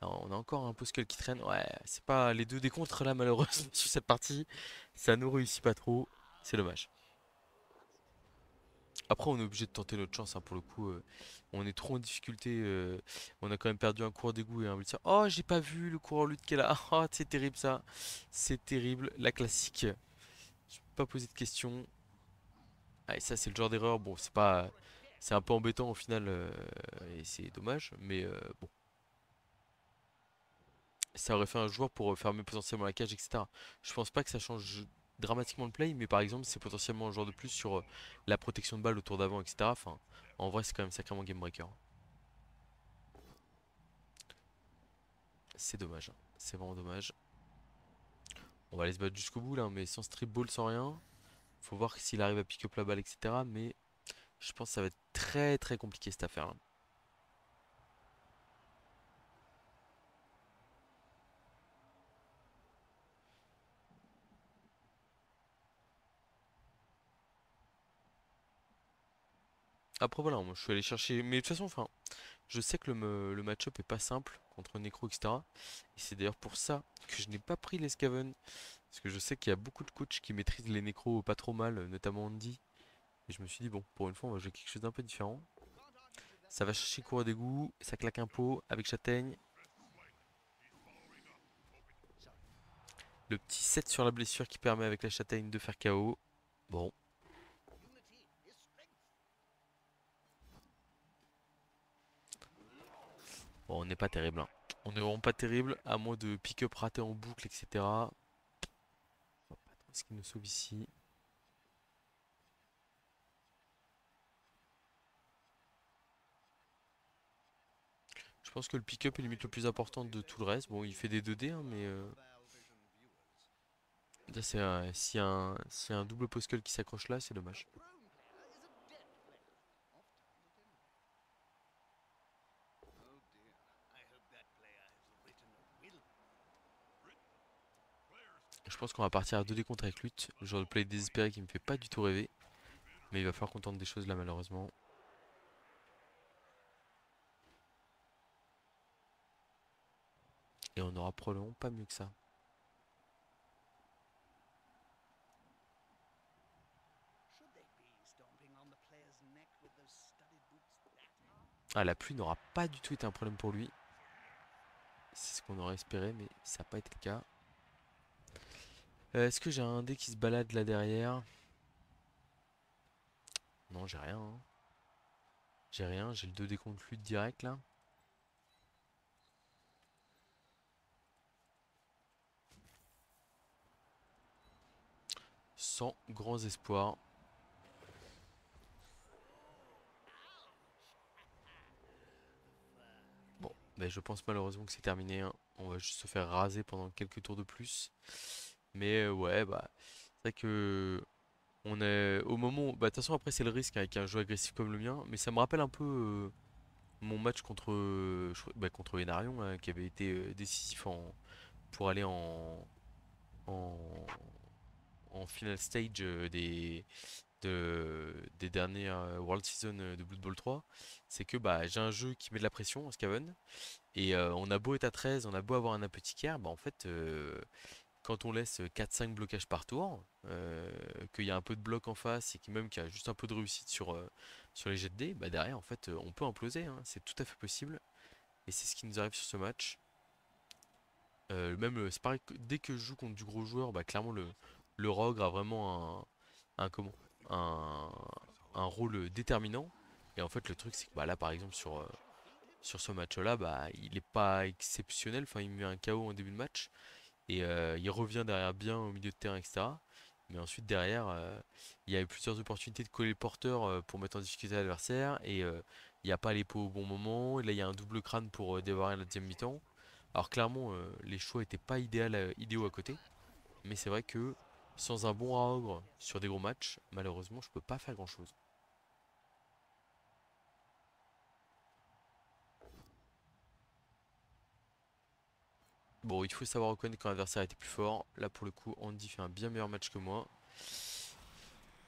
Alors, on a encore un Poskel qui traîne. Ouais, c'est pas les 2D contre là malheureusement sur cette partie. Ça nous réussit pas trop. C'est dommage. Après, on est obligé de tenter notre chance, hein, pour le coup. On est trop en difficulté. On a quand même perdu un coureur d'égout et un blitzer. Oh, j'ai pas vu le coureur lutte qui est là. Oh, c'est terrible ça. C'est terrible. La classique. Je peux pas poser de questions. Ah, et ça, c'est le genre d'erreur. Bon, c'est pas. C'est un peu embêtant au final. Et c'est dommage. Mais bon. ça aurait fait un joueur pour fermer potentiellement la cage, etc. Je pense pas que ça change dramatiquement le play, mais par exemple, c'est potentiellement un joueur de plus sur la protection de balle autour d'avant, etc. Enfin, en vrai, c'est quand même sacrément game breaker. C'est dommage, hein. C'est vraiment dommage. On va aller se battre jusqu'au bout là, mais sans strip ball, sans rien. Faut voir s'il arrive à pick up la balle, etc. Mais je pense que ça va être très très compliqué cette affaire là. Après voilà, moi je suis allé chercher. Mais de toute façon, enfin, je sais que le match-up est pas simple contre Necro, etc. Et c'est d'ailleurs pour ça que je n'ai pas pris les Skaven. Parce que je sais qu'il y a beaucoup de coachs qui maîtrisent les Necros pas trop mal, notamment Andy. Et je me suis dit, bon, pour une fois, on va jouer quelque chose d'un peu différent. Ça va chercher cours d'égout, ça claque un pot avec Châtaigne. Le petit 7 sur la blessure qui permet avec la Châtaigne de faire KO. Bon, bon on n'est pas terrible, hein. On est vraiment pas terrible, à moins de pick-up raté en boucle, etc. On va pas trop ce qui nous sauve ici. Je pense que le pick-up est limite le plus important de tout le reste. Bon, il fait des 2D, hein, mais là, s'il y a un double post qui s'accroche là, c'est dommage. Je pense qu'on va partir à 2D contre avec Lutte, le genre de play désespéré qui me fait pas du tout rêver. Mais il va falloir qu'on tente des choses là, malheureusement. Et on aura probablement pas mieux que ça. Ah, la pluie n'aura pas du tout été un problème pour lui. C'est ce qu'on aurait espéré, mais ça n'a pas été le cas. Est-ce que j'ai un dé qui se balade là derrière? Non, j'ai rien, hein. J'ai rien, j'ai le 2D contre Lutte direct là. Sans grands espoirs. Bon, ben je pense malheureusement que c'est terminé, hein. On va juste se faire raser pendant quelques tours de plus. Mais ouais, bah, c'est vrai que on est au moment. Bah, de toute façon, après, c'est le risque avec un jeu agressif comme le mien. Mais ça me rappelle un peu mon match contre, contre Enarion, hein, qui avait été décisif pour aller en, en final stage des dernières World Season de Blood Bowl 3. C'est que bah, j'ai un jeu qui met de la pression en Skaven. Et on a beau être à 13, on a beau avoir un apothicaire, bah en fait, quand on laisse 4-5 blocages par tour, qu'il y a un peu de bloc en face et même qu'il y a juste un peu de réussite sur les jets de dés, bah derrière, en fait, on peut imploser, hein. C'est tout à fait possible. Et c'est ce qui nous arrive sur ce match. Même, c'est pareil, dès que je joue contre du gros joueur, bah clairement, le Rogue a vraiment comment, un, un rôle déterminant. Et en fait, le truc, c'est que bah, là, par exemple, sur ce match-là, bah, il n'est pas exceptionnel. Enfin, il met un KO en début de match. Et il revient derrière bien au milieu de terrain, etc. Mais ensuite, derrière, il y a eu plusieurs opportunités de coller le porteur pour mettre en difficulté l'adversaire. Et il n'y a pas les pots au bon moment. Et là, il y a un double crâne pour démarrer la deuxième mi-temps. Alors, clairement, les choix n'étaient pas idéaux à côté. Mais c'est vrai que sans un bon Raogre sur des gros matchs, malheureusement, je peux pas faire grand-chose. Bon, il faut savoir reconnaître quand l'adversaire était plus fort. Là, pour le coup, Andy fait un bien meilleur match que moi.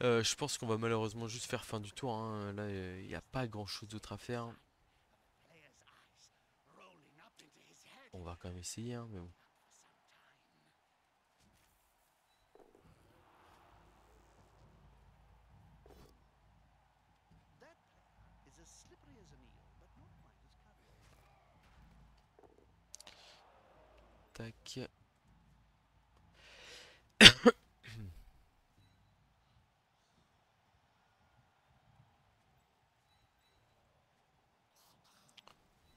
Je pense qu'on va malheureusement juste faire fin du tour, hein. Là, il n'y a pas grand chose d'autre à faire. On va quand même essayer, hein, mais bon. Tac. Il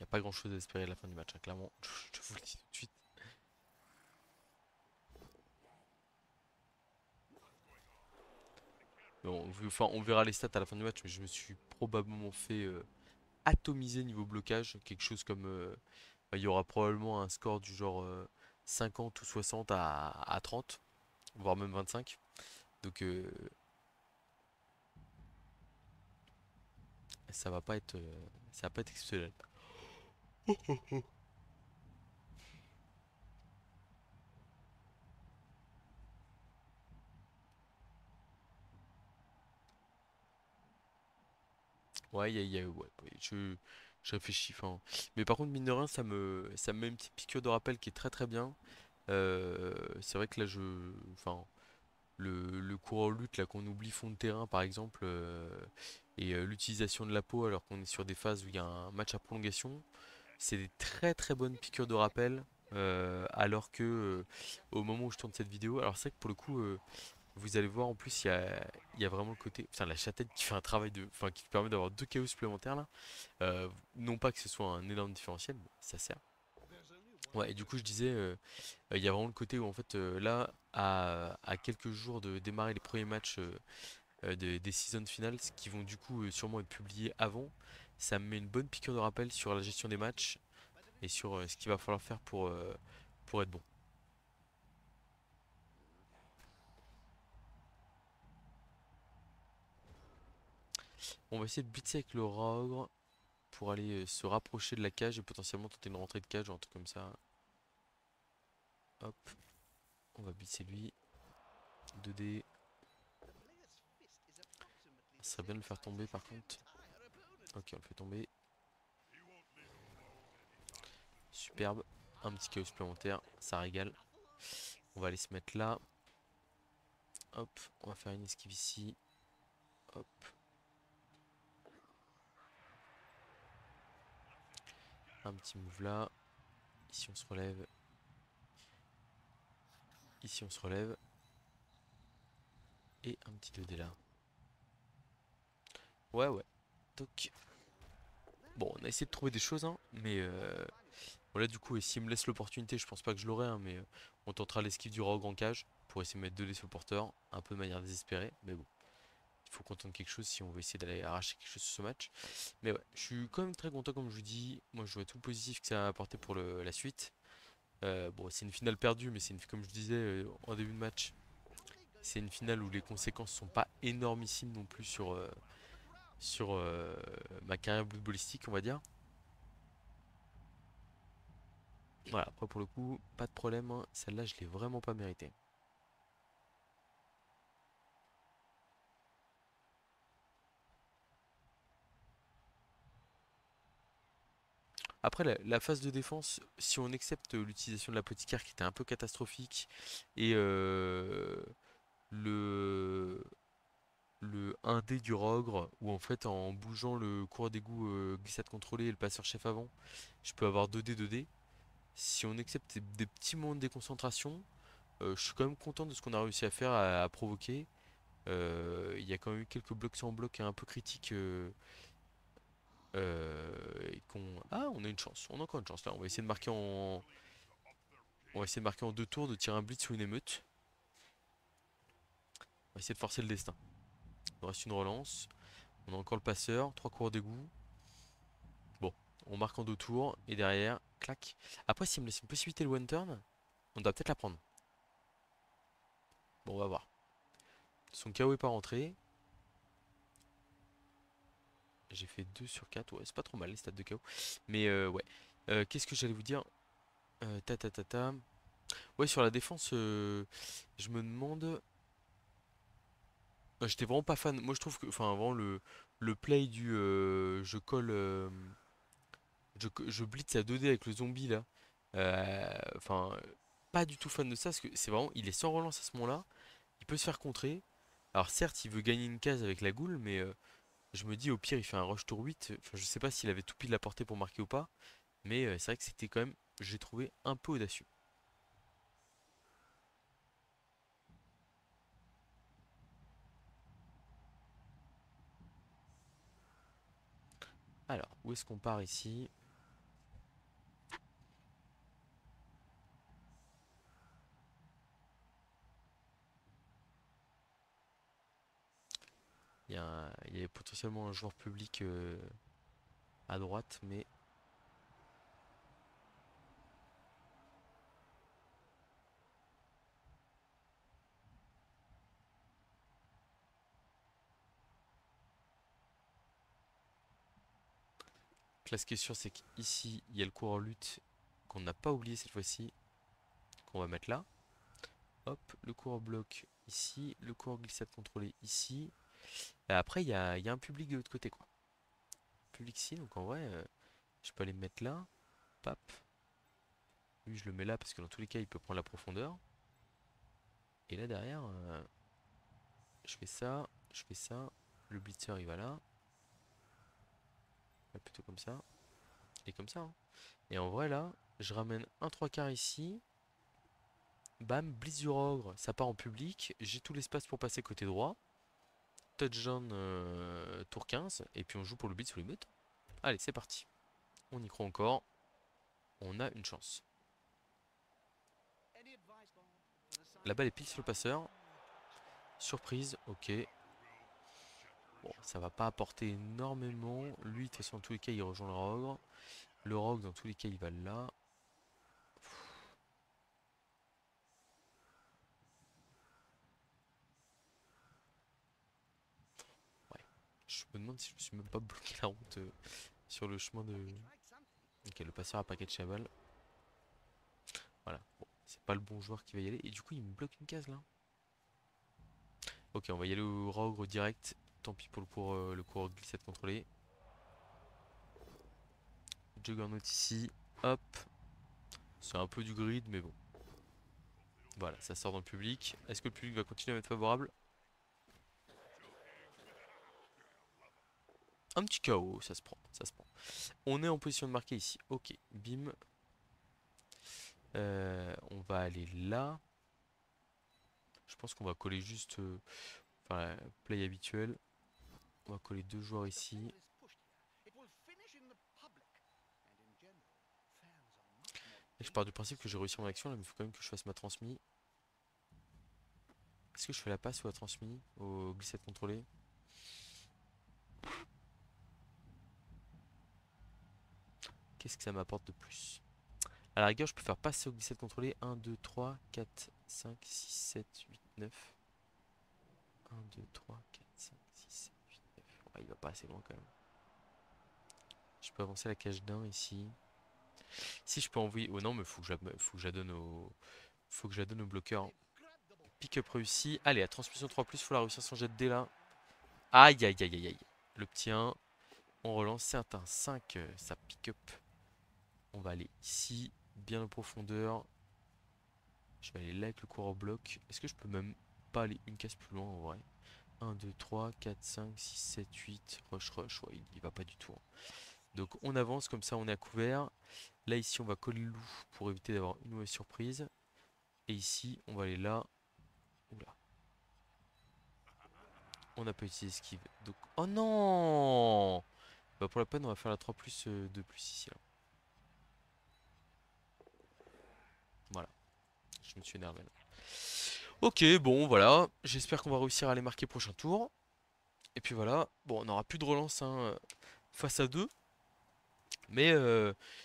n'y a pas grand chose à espérer à la fin du match, hein, clairement. Je vous le dis tout de suite. Enfin, on verra les stats à la fin du match, mais je me suis probablement fait atomiser niveau blocage. Quelque chose comme... bah, il y aura probablement un score du genre 50 ou 60 à 30, voire même 25. Donc ça va pas être exceptionnel. Ouais, ouais, je réfléchis. Enfin, mais par contre, mine de rien, ça me met une petite piqûre de rappel qui est très très bien. C'est vrai que là, enfin, le coureur lutte, là, qu'on oublie fond de terrain, par exemple, et l'utilisation de la peau, alors qu'on est sur des phases où il y a un match à prolongation, c'est des très très bonnes piqûres de rappel. Alors que au moment où je tourne cette vidéo, alors c'est vrai que pour le coup, vous allez voir en plus, il y a vraiment le côté, putain, la châtaigne qui fait un travail enfin, qui permet d'avoir 2 KO supplémentaires là. Non pas que ce soit un énorme différentiel, mais ça sert. Ouais, et du coup, je disais, il y a vraiment le côté où en fait, là, à quelques jours de démarrer les premiers matchs des season finals, qui vont du coup sûrement être publiés avant, ça me met une bonne piqûre de rappel sur la gestion des matchs et sur ce qu'il va falloir faire pour être bon. On va essayer de blitzer avec le Rogre pour aller se rapprocher de la cage et potentiellement tenter une rentrée de cage ou un truc comme ça. Hop, on va blitzer lui. 2D. Ça serait bien de le faire tomber par contre. Ok, on le fait tomber. Superbe. Un petit KO supplémentaire, ça régale. On va aller se mettre là. Hop, on va faire une esquive ici. Hop, un petit move là. Ici on se relève. Ici on se relève. Et un petit 2D là. Ouais, ouais. Toc. Bon, on a essayé de trouver des choses, hein, mais voilà, du coup, et s'il me laisse l'opportunité, je pense pas que je l'aurai, hein, mais on tentera l'esquive du rogue en cage pour essayer de mettre 2D sur le porteur, un peu de manière désespérée, mais bon, il faut qu'on tente quelque chose si on veut essayer d'aller arracher quelque chose sur ce match. Mais ouais, je suis quand même très content, comme je vous dis. Moi, je vois tout le positif que ça a apporté pour la suite. Bon, c'est une finale perdue, mais comme je disais en début de match, c'est une finale où les conséquences sont pas énormissimes non plus sur ma carrière footballistique, on va dire. Voilà, après pour le coup, pas de problème, hein. Celle-là, je l'ai vraiment pas méritée. Après, la phase de défense, si on accepte l'utilisation de l'apothicaire qui était un peu catastrophique, et le, le 1D du Rogre, où en fait, en bougeant le coureur d'égout glissade contrôlée et le passeur chef avant, je peux avoir 2D. Si on accepte des petits moments de déconcentration, je suis quand même content de ce qu'on a réussi à faire, à provoquer. Il y a quand même eu quelques blocs sans bloc un peu critiques. Ah, on a une chance. On a encore une chance là. On va essayer de marquer en 2 tours, de tirer un blitz ou une émeute. On va essayer de forcer le destin. Il nous reste une relance. On a encore le passeur. 3 cours d'égout. Bon, on marque en 2 tours. Et derrière, clac. Après, s'il me laisse une possibilité de one turn, on doit peut-être la prendre. Bon, on va voir. Son KO est pas rentré. J'ai fait 2 sur 4. Ouais, c'est pas trop mal les stats de KO. Mais ouais. Qu'est-ce que j'allais vous dire? Ta ta ta ta. Ouais, sur la défense, je me demande. J'étais vraiment pas fan. Moi, je trouve que, enfin, vraiment le play du je blitz à 2D avec le zombie là. Enfin, pas du tout fan de ça parce que c'est vraiment, il est sans relance à ce moment-là. Il peut se faire contrer. Alors certes, il veut gagner une case avec la goule, mais je me dis au pire, il fait un rush tour 8. Enfin, je sais pas s'il avait tout pile la portée pour marquer ou pas, mais c'est vrai que c'était quand même, j'ai trouvé un peu audacieux. Alors, où est-ce qu'on part ici? y a potentiellement un joueur public à droite, mais là, ce qui est sûr, c'est qu'ici, il y a le coureur lutte qu'on n'a pas oublié cette fois-ci, qu'on va mettre là. Hop, le coureur bloc ici, le coureur glissade contrôlé ici. Et après, il y a un public de l'autre côté, quoi. Public ici, donc en vrai, je peux aller me mettre là. Pap. Lui, je le mets là parce que dans tous les cas, il peut prendre la profondeur. Et là, derrière, je fais ça, je fais ça. Le blitzer, il va là. Là, plutôt comme ça. Et comme ça, hein. Et en vrai, là, je ramène un 3/4 ici. Bam, blitz du Rogre, ça part en public. J'ai tout l'espace pour passer côté droit. Touchdown tour 15. Et puis on joue pour le blitz ou les meutes. Allez, c'est parti. On y croit encore. On a une chance. La balle est pile sur le passeur. Surprise, ok. Bon, ça va pas apporter énormément. Lui, de toute façon, dans tous les cas, il rejoint le Rogre. Le Rogue, dans tous les cas, il va là. Ouais. Je me demande si je me suis même pas bloqué la route sur le chemin de... Ok, le passeur a pas catché la balle. Voilà. Bon, c'est pas le bon joueur qui va y aller. Et du coup, il me bloque une case là. Ok, on va y aller au Rogre direct. Tant pis pour le cours glissade contrôlé. Juggernaut ici. Hop. C'est un peu du grid, mais bon. Voilà, ça sort dans le public. Est-ce que le public va continuer à être favorable? Un petit KO, ça se prend, ça se prend. On est en position de marquer ici. Ok, bim. On va aller là. Je pense qu'on va coller juste... enfin, play habituel. On va coller deux joueurs ici. Et je pars du principe que j'ai réussi mon action là, mais il faut quand même que je fasse ma transmis. Est-ce que je fais la passe ou la transmis au glissade contrôlé? Qu'est-ce que ça m'apporte de plus? À la rigueur, je peux faire passer au glissade contrôlé. 1, 2, 3, 4, 5, 6, 7, 8, 9. 1, 2, 3, 4, 5, 6, 7, 8, 9. Ouais, il va pas assez loin quand même. Je peux avancer la cage d'un ici. Si je peux envoyer... Oh non, mais faut que je la donne au... Faut que je la donne au bloqueur. Pick-up réussi. Allez, la transmission 3+, faut la réussir sans jet de dé là. Aïe, aïe, aïe, aïe, aïe. Le petit 1. On relance. C'est un 5. Ça pick-up. On va aller ici. Bien en profondeur. Je vais aller là avec le coureur bloc. Est-ce que je peux même pas aller une case plus loin en vrai? 1, 2, 3, 4, 5, 6, 7, 8. Rush, rush. Ouais, il va pas du tout, hein. Donc on avance comme ça, on est à couvert. Là, ici, on va coller le loup pour éviter d'avoir une mauvaise surprise. Et ici, on va aller là. Oula. On n'a pas utilisé esquive. Donc... Oh non! Bah pour la peine, on va faire la 3 plus 2 plus ici. Là. Voilà. Je me suis énervé là. Ok, bon, voilà. J'espère qu'on va réussir à les marquer prochain tour. Et puis voilà. Bon, on n'aura plus de relance hein, face à deux. Mais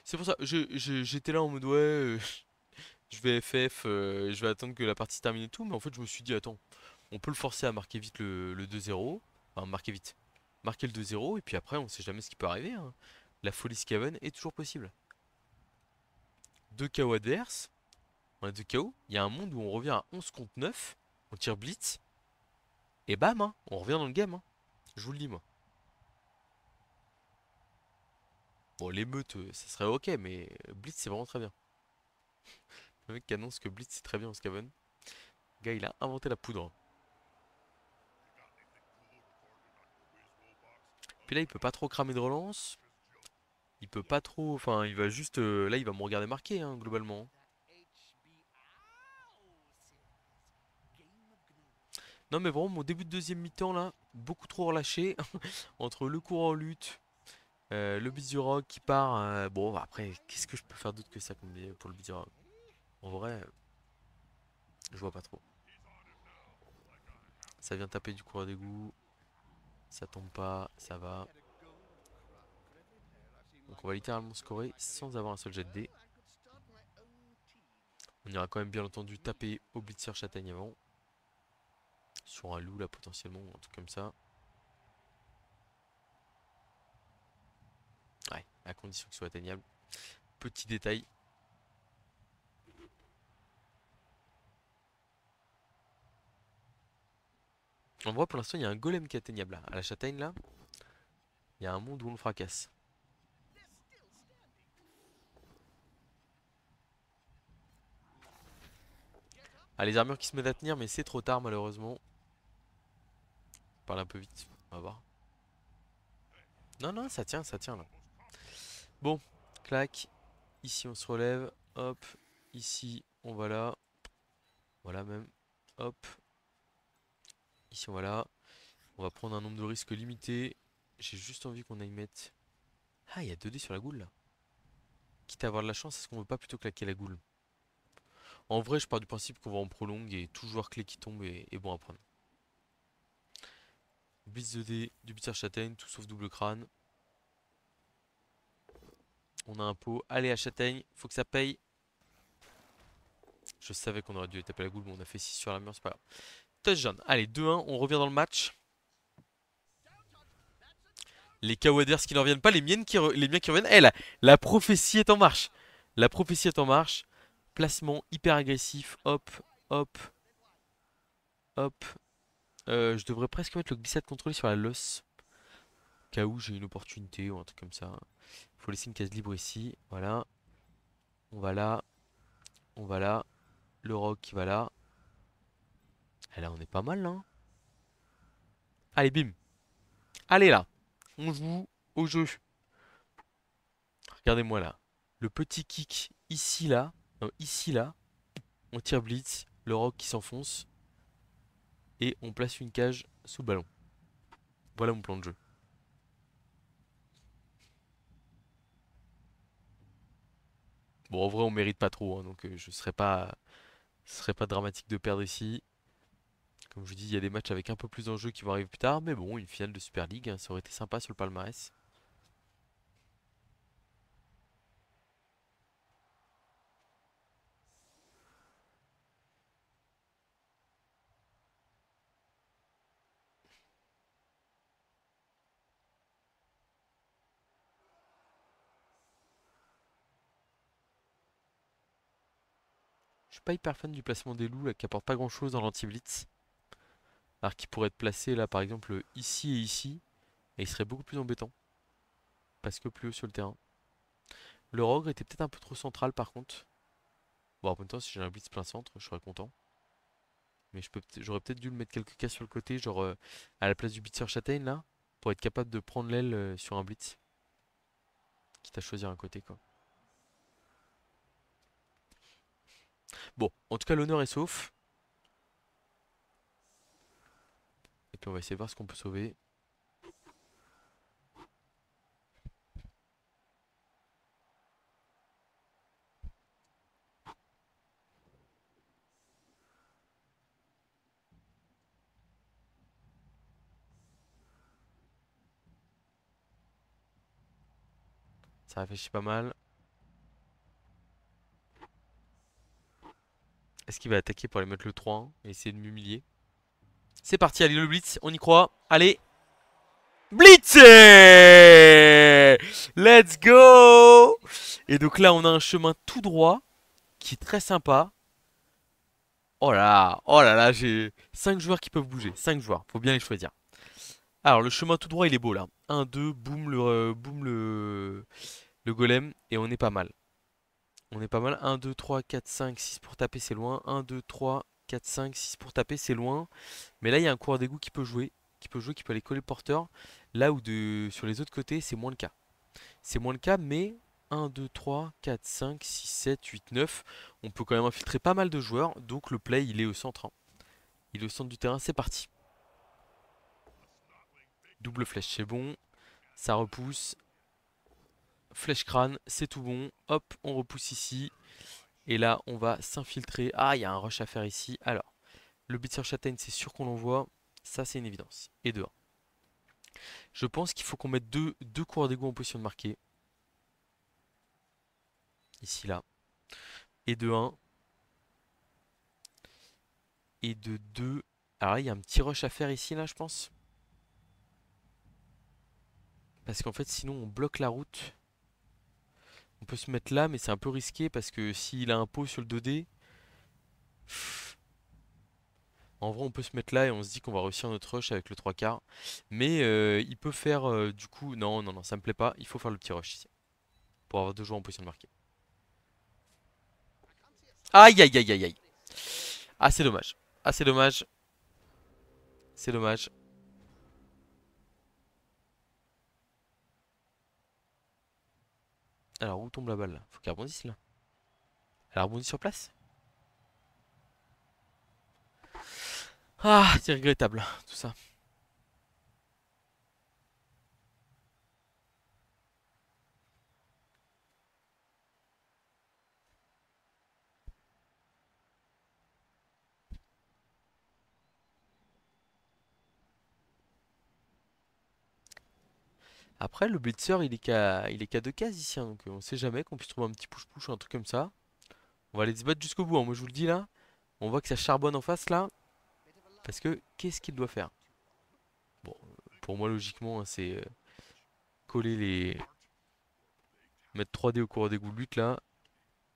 c'est pour ça. J'étais là en mode ouais, je vais FF, je vais attendre que la partie se termine et tout. Mais en fait, je me suis dit, attends, on peut le forcer à marquer vite le 2-0. Enfin, marquer vite. Marquer le 2-0. Et puis après, on sait jamais ce qui peut arriver, hein. La folie Skaven est toujours possible. 2 KO adverses. On a 2 KO. Il y a un monde où on revient à 11 contre 9. On tire Blitz. Et bam, hein, on revient dans le game, hein. Je vous le dis, moi. Bon, l'émeute, ça serait ok, mais Blitz, c'est vraiment très bien. Le mec qui annonce que Blitz, c'est très bien au Skaven. Le gars, il a inventé la poudre. Puis là, il peut pas trop cramer de relance. Il peut pas trop. Enfin, il va juste. Là, il va me regarder marquer, hein, globalement. Non, mais vraiment, mon début de deuxième mi-temps, là, beaucoup trop relâché. Entre le cours en lutte, le beat du rock qui part. Bon, après, qu'est-ce que je peux faire d'autre que ça pour le beat du rock? En vrai, je vois pas trop. Ça vient taper du coureur d'égout. Ça tombe pas, ça va. Donc on va littéralement scorer sans avoir un seul jet de dés. On ira quand même bien entendu taper au blitzer châtaigne avant. Sur un loup là potentiellement, un truc comme ça. Ouais, à condition qu'il soit atteignable. Petit détail. On voit pour l'instant il y a un golem qui est atteignable là. À la châtaigne là, il y a un monde où on le fracasse. Ah, les armures qui se mettent à tenir, mais c'est trop tard malheureusement. Je parle un peu vite, on va voir. Non, non, ça tient là. Bon, clac. Ici on se relève. Hop. Ici on va là. Voilà même. Hop. Ici on va là. On va prendre un nombre de risques limité. J'ai juste envie qu'on aille mettre. Ah, il y a 2 dés sur la goule là. Quitte à avoir de la chance, est-ce qu'on veut pas plutôt claquer la goule? En vrai, je pars du principe qu'on va en prolongue et tout joueur clé qui tombe est bon à prendre. Blitz de dés, du blitzer châtaigne, tout sauf double crâne. On a un pot. Allez à châtaigne, faut que ça paye. Je savais qu'on aurait dû taper la goule, mais on a fait 6 sur la mur, c'est pas grave. Touchdown. Allez, 2-1, on revient dans le match. Les Kawaders qui ne reviennent pas, les miens qui reviennent. Eh, la prophétie est en marche. La prophétie est en marche. Placement hyper agressif. Hop, hop, hop. Je devrais presque mettre le glissade contrôlé sur la loss. Au cas où j'ai une opportunité ou un truc comme ça. Il faut laisser une case libre ici. Voilà. On va là. On va là. Le rock qui va là. Et là, on est pas mal là, hein. Allez, bim. Allez là. On joue au jeu. Regardez-moi là. Le petit kick ici là. Non, ici là. On tire blitz. Le rock qui s'enfonce. Et on place une cage sous le ballon. Voilà mon plan de jeu. Bon, en vrai, on mérite pas trop, hein, donc ce serait pas dramatique de perdre ici. Comme je vous dis, il y a des matchs avec un peu plus d'enjeux qui vont arriver plus tard, mais bon, une finale de Super League, hein, ça aurait été sympa sur le palmarès. Je suis pas hyper fan du placement des loups là, qui apporte pas grand chose dans l'anti-blitz. Alors qu'il pourrait être placé là, par exemple, ici et ici, et il serait beaucoup plus embêtant. Parce que plus haut sur le terrain. Le Rogre était peut-être un peu trop central par contre. Bon, en même temps, si j'ai un blitz plein centre, je serais content. Mais j'aurais peut-être dû le mettre quelques cas sur le côté, genre à la place du blitzer châtaigne là, pour être capable de prendre l'aile sur un blitz. Quitte à choisir un côté quoi. Bon, en tout cas l'honneur est sauf. Et puis on va essayer de voir ce qu'on peut sauver. Ça réfléchit pas mal. Est-ce qu'il va attaquer pour aller mettre le 3-1 et essayer de m'humilier? C'est parti, allez le blitz, on y croit. Allez, blitz! Let's go! Et donc là on a un chemin tout droit qui est très sympa. Oh là là, j'ai 5 joueurs qui peuvent bouger. 5 joueurs, faut bien les choisir. Alors le chemin tout droit il est beau là. 1, 2, boum le golem et on est pas mal. On est pas mal. 1, 2, 3, 4, 5, 6 pour taper, c'est loin. 1, 2, 3, 4, 5, 6 pour taper, c'est loin. Mais là, il y a un coureur d'égout qui peut jouer. Qui peut aller coller le porteur. Là où sur les autres côtés, c'est moins le cas. C'est moins le cas, mais 1, 2, 3, 4, 5, 6, 7, 8, 9. On peut quand même infiltrer pas mal de joueurs. Donc le play, il est au centre, hein. Il est au centre du terrain, c'est parti. Double flèche, c'est bon. Ça repousse. Flèche crâne, c'est tout bon. Hop, on repousse ici. Et là, on va s'infiltrer. Ah, il y a un rush à faire ici. Alors, le blitzer châtaigne, c'est sûr qu'on l'envoie. Ça, c'est une évidence. Et dehors. Je pense qu'il faut qu'on mette deux coureurs d'égout en position de marquer. Ici, là. Et de un. Et de 2. Alors là, il y a un petit rush à faire ici, là, je pense. Parce qu'en fait, sinon, on bloque la route. On peut se mettre là, mais c'est un peu risqué parce que s'il a un pot sur le 2D, en vrai, on peut se mettre là et on se dit qu'on va réussir notre rush avec le 3 quarts. Mais il peut faire du coup. Non, non, non, ça me plaît pas. Il faut faire le petit rush ici. Pour avoir deux joueurs en position de marquer. Aïe, aïe, aïe, aïe, aïe. Ah, c'est dommage. Ah, c'est dommage. C'est dommage. Alors, où tombe la balle là? Faut qu'elle rebondisse là. Elle rebondit sur place? Ah, c'est regrettable, tout ça. Après, le blitzer, il est qu'à deux cases ici, hein, donc on sait jamais qu'on puisse trouver un petit push-push ou un truc comme ça. On va aller se battre jusqu'au bout, hein, moi je vous le dis là. On voit que ça charbonne en face là. Parce que, qu'est-ce qu'il doit faire? Bon, pour moi, logiquement, hein, c'est coller les. Mettre 3D au courant des goûts de lutte là.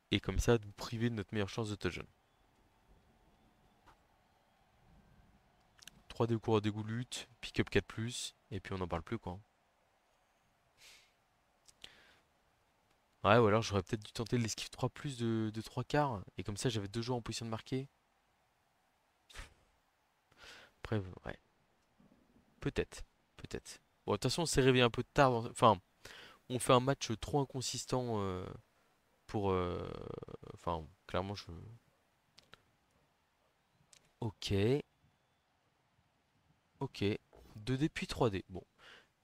Et comme ça, nous priver de notre meilleure chance de touchdown. 3D au courant des goûts de lutte, pick-up 4+, et puis on n'en parle plus quoi. Ouais, ou alors j'aurais peut-être dû tenter l'esquive 3+ de 3 quarts. Et comme ça, j'avais deux joueurs en position de marquer. Après, ouais, peut-être. Peut-être. Bon, de toute façon, on s'est réveillé un peu tard. Enfin, on fait un match trop inconsistant pour. Enfin, clairement, je. Ok, ok. 2D puis 3D. Bon,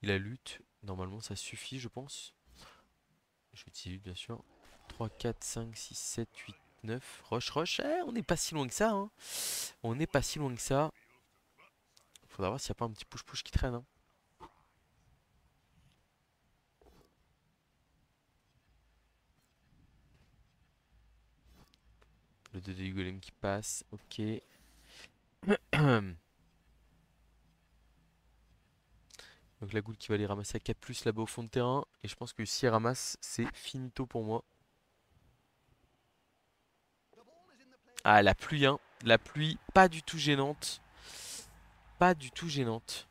il a lutte. Normalement, ça suffit, je pense. Je utilise bien sûr. 3, 4, 5, 6, 7, 8, 9. Rush, rush. Eh, on n'est pas si loin que ça, hein. On n'est pas si loin que ça. Faudra voir s'il n'y a pas un petit push-push qui traîne, hein. Le 2D du golem qui passe. Ok. Donc la goule qui va aller ramasser à 4+ là-bas au fond de terrain. Et je pense que si elle ramasse, c'est finito pour moi. Ah, la pluie, hein. La pluie, pas du tout gênante. Pas du tout gênante.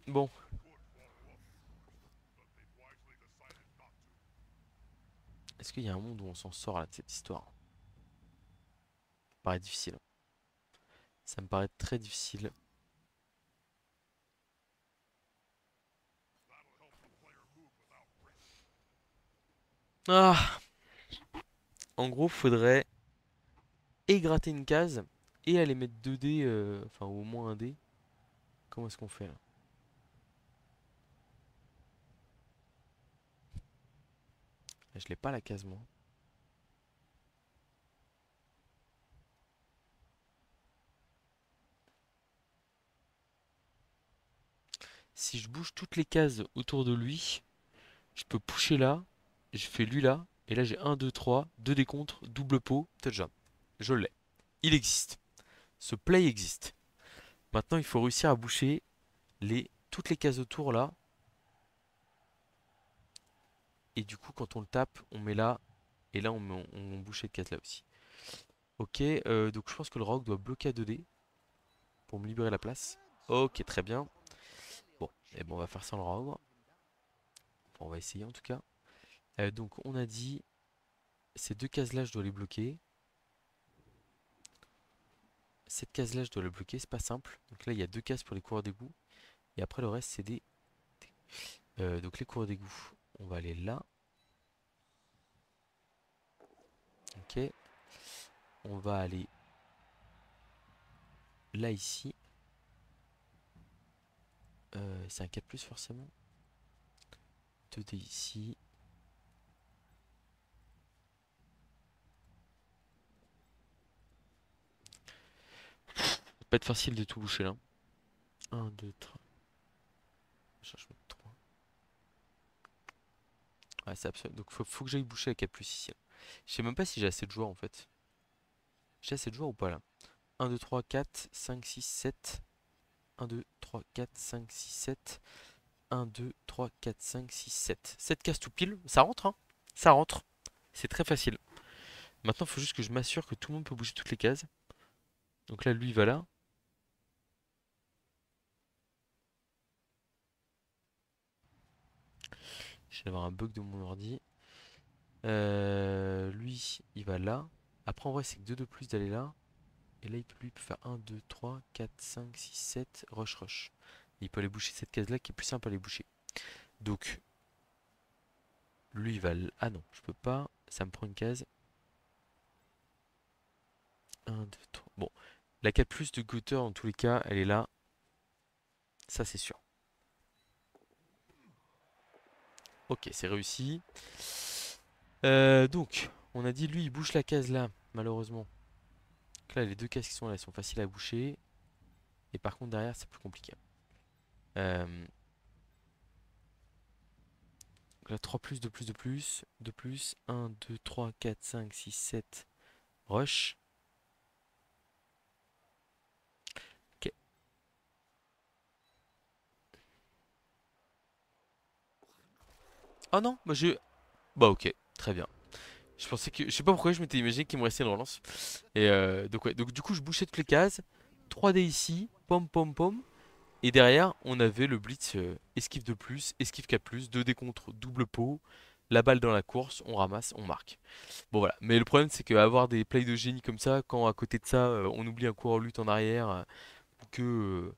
Bon, est-ce qu'il y a un monde où on s'en sort là de cette histoire? Ça me paraît difficile. Ça me paraît très difficile. Ah, en gros, faudrait et gratter une case et aller mettre 2D, enfin au moins un D. Comment est-ce qu'on fait là? Je l'ai pas la case moi. Si je bouge toutes les cases autour de lui, je peux pusher là, je fais lui là, et là j'ai un 2 3 2 décomptes, double pot, touchdown. Je l'ai. Il existe. Ce play existe. Maintenant, il faut réussir à boucher toutes les cases autour là. Et du coup, quand on le tape, on met là. Et là, on bouche cette case là aussi. Ok, donc je pense que le rock doit bloquer à 2D pour me libérer la place. Ok, très bien. Bon, et bon, on va faire sans le rogue. Bon, on va essayer en tout cas. Donc, on a dit ces deux cases là, je dois les bloquer. Cette case là, je dois la bloquer, c'est pas simple. Donc là, il y a deux cases pour les coureurs d'égout. Et après, le reste, c'est des. Donc, les coureurs d'égout, on va aller là. Ok. On va aller là, ici. C'est un 4+ forcément. 2D ici. Ça va pas être facile de tout boucher là. 1, 2, 3. Changement de 3. Ouais, c'est absolument. Donc faut que j'aille boucher la 4 plus ici. Je sais même pas si j'ai assez de joueurs en fait. J'ai assez de joueurs ou pas là? 1, 2, 3, 4, 5, 6, 7. 1, 2, 3, 4, 5, 6, 7. 1, 2, 3, 4, 5, 6, 7. 7 cases tout pile. Ça rentre, hein? Ça rentre. C'est très facile. Maintenant, il faut juste que je m'assure que tout le monde peut bouger toutes les cases. Donc là, lui, il va là. Je vais avoir un bug de mon ordi. Lui, il va là. Après, en vrai, c'est que 2 de plus d'aller là. Et là, lui, il peut faire 1, 2, 3, 4, 5, 6, 7. Rush, rush. Et il peut aller boucher cette case-là qui est plus simple à aller boucher. Donc, lui, il va... Ah non, je peux pas. Ça me prend une case. 1, 2, 3. Bon. La 4 plus de Gutter, en tous les cas, elle est là. Ça, c'est sûr. Ok, c'est réussi. Donc, on a dit lui, il bouge la case là, malheureusement. Donc là, les deux cases qui sont là, elles sont faciles à boucher. Et par contre, derrière, c'est plus compliqué. Euh, donc là, 3 plus, 2 plus, 2 plus, 2 plus, 1, 2, 3, 4, 5, 6, 7. Rush. Ok. Oh non, bah je... Bah ok, très bien. Je pensais que... Je sais pas pourquoi je m'étais imaginé qu'il me restait une relance. Et donc ouais, donc du coup, je bouchais toutes les cases. 3D ici, pom pom pom. Et derrière, on avait le blitz esquive de plus, esquive 4 plus, 2D contre double pot, la balle dans la course, on ramasse, on marque. Bon voilà, mais le problème c'est qu'avoir des plays de génie comme ça, quand à côté de ça, on oublie un coureur lutte en arrière, ou que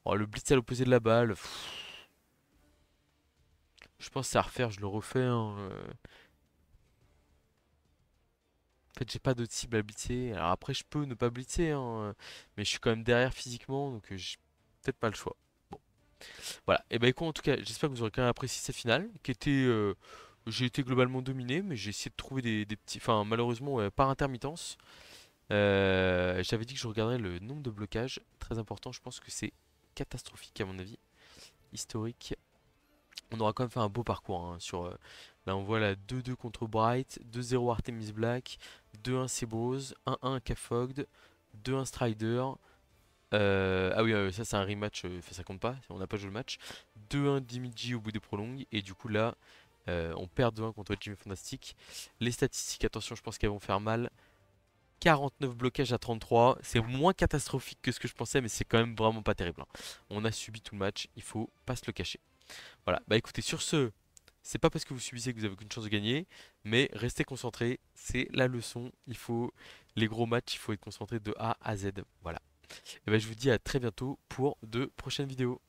oh, le blitz à l'opposé de la balle, je pense que c'est à refaire, je le refais, hein. En fait, j'ai pas d'autre cible à blitzer. Alors après, je peux ne pas blitzer, hein, mais je suis quand même derrière physiquement, donc j'ai peut-être pas le choix. Bon. Voilà, et bah écoute, en tout cas, j'espère que vous aurez quand même apprécié cette finale, qui était, j'ai été globalement dominé, mais j'ai essayé de trouver des petits, enfin malheureusement ouais, par intermittence. J'avais dit que je regarderais le nombre de blocages, très important, je pense que c'est catastrophique à mon avis, historique. On aura quand même fait un beau parcours hein, sur, là on voit la 2-2 contre Bright, 2-0 Artemis Black, 2-1 Sebose, 1-1 Kafogd, 2-1 Strider. Ah oui, ça c'est un rematch, ça compte pas, on n'a pas joué le match. 2-1 Dimidji au bout des prolongues, et du coup là, on perd 2-1 contre Jimmy Fantastic. Les statistiques, attention, je pense qu'elles vont faire mal. 49 blocages à 33, c'est moins catastrophique que ce que je pensais, mais c'est quand même vraiment pas terrible, hein. On a subi tout le match, il faut pas se le cacher. Voilà, bah écoutez, sur ce, c'est pas parce que vous subissez que vous avez aucune chance de gagner, mais restez concentrés, c'est la leçon. Il faut les gros matchs, il faut être concentré de A à Z. Voilà. Et ben je vous dis à très bientôt pour de prochaines vidéos.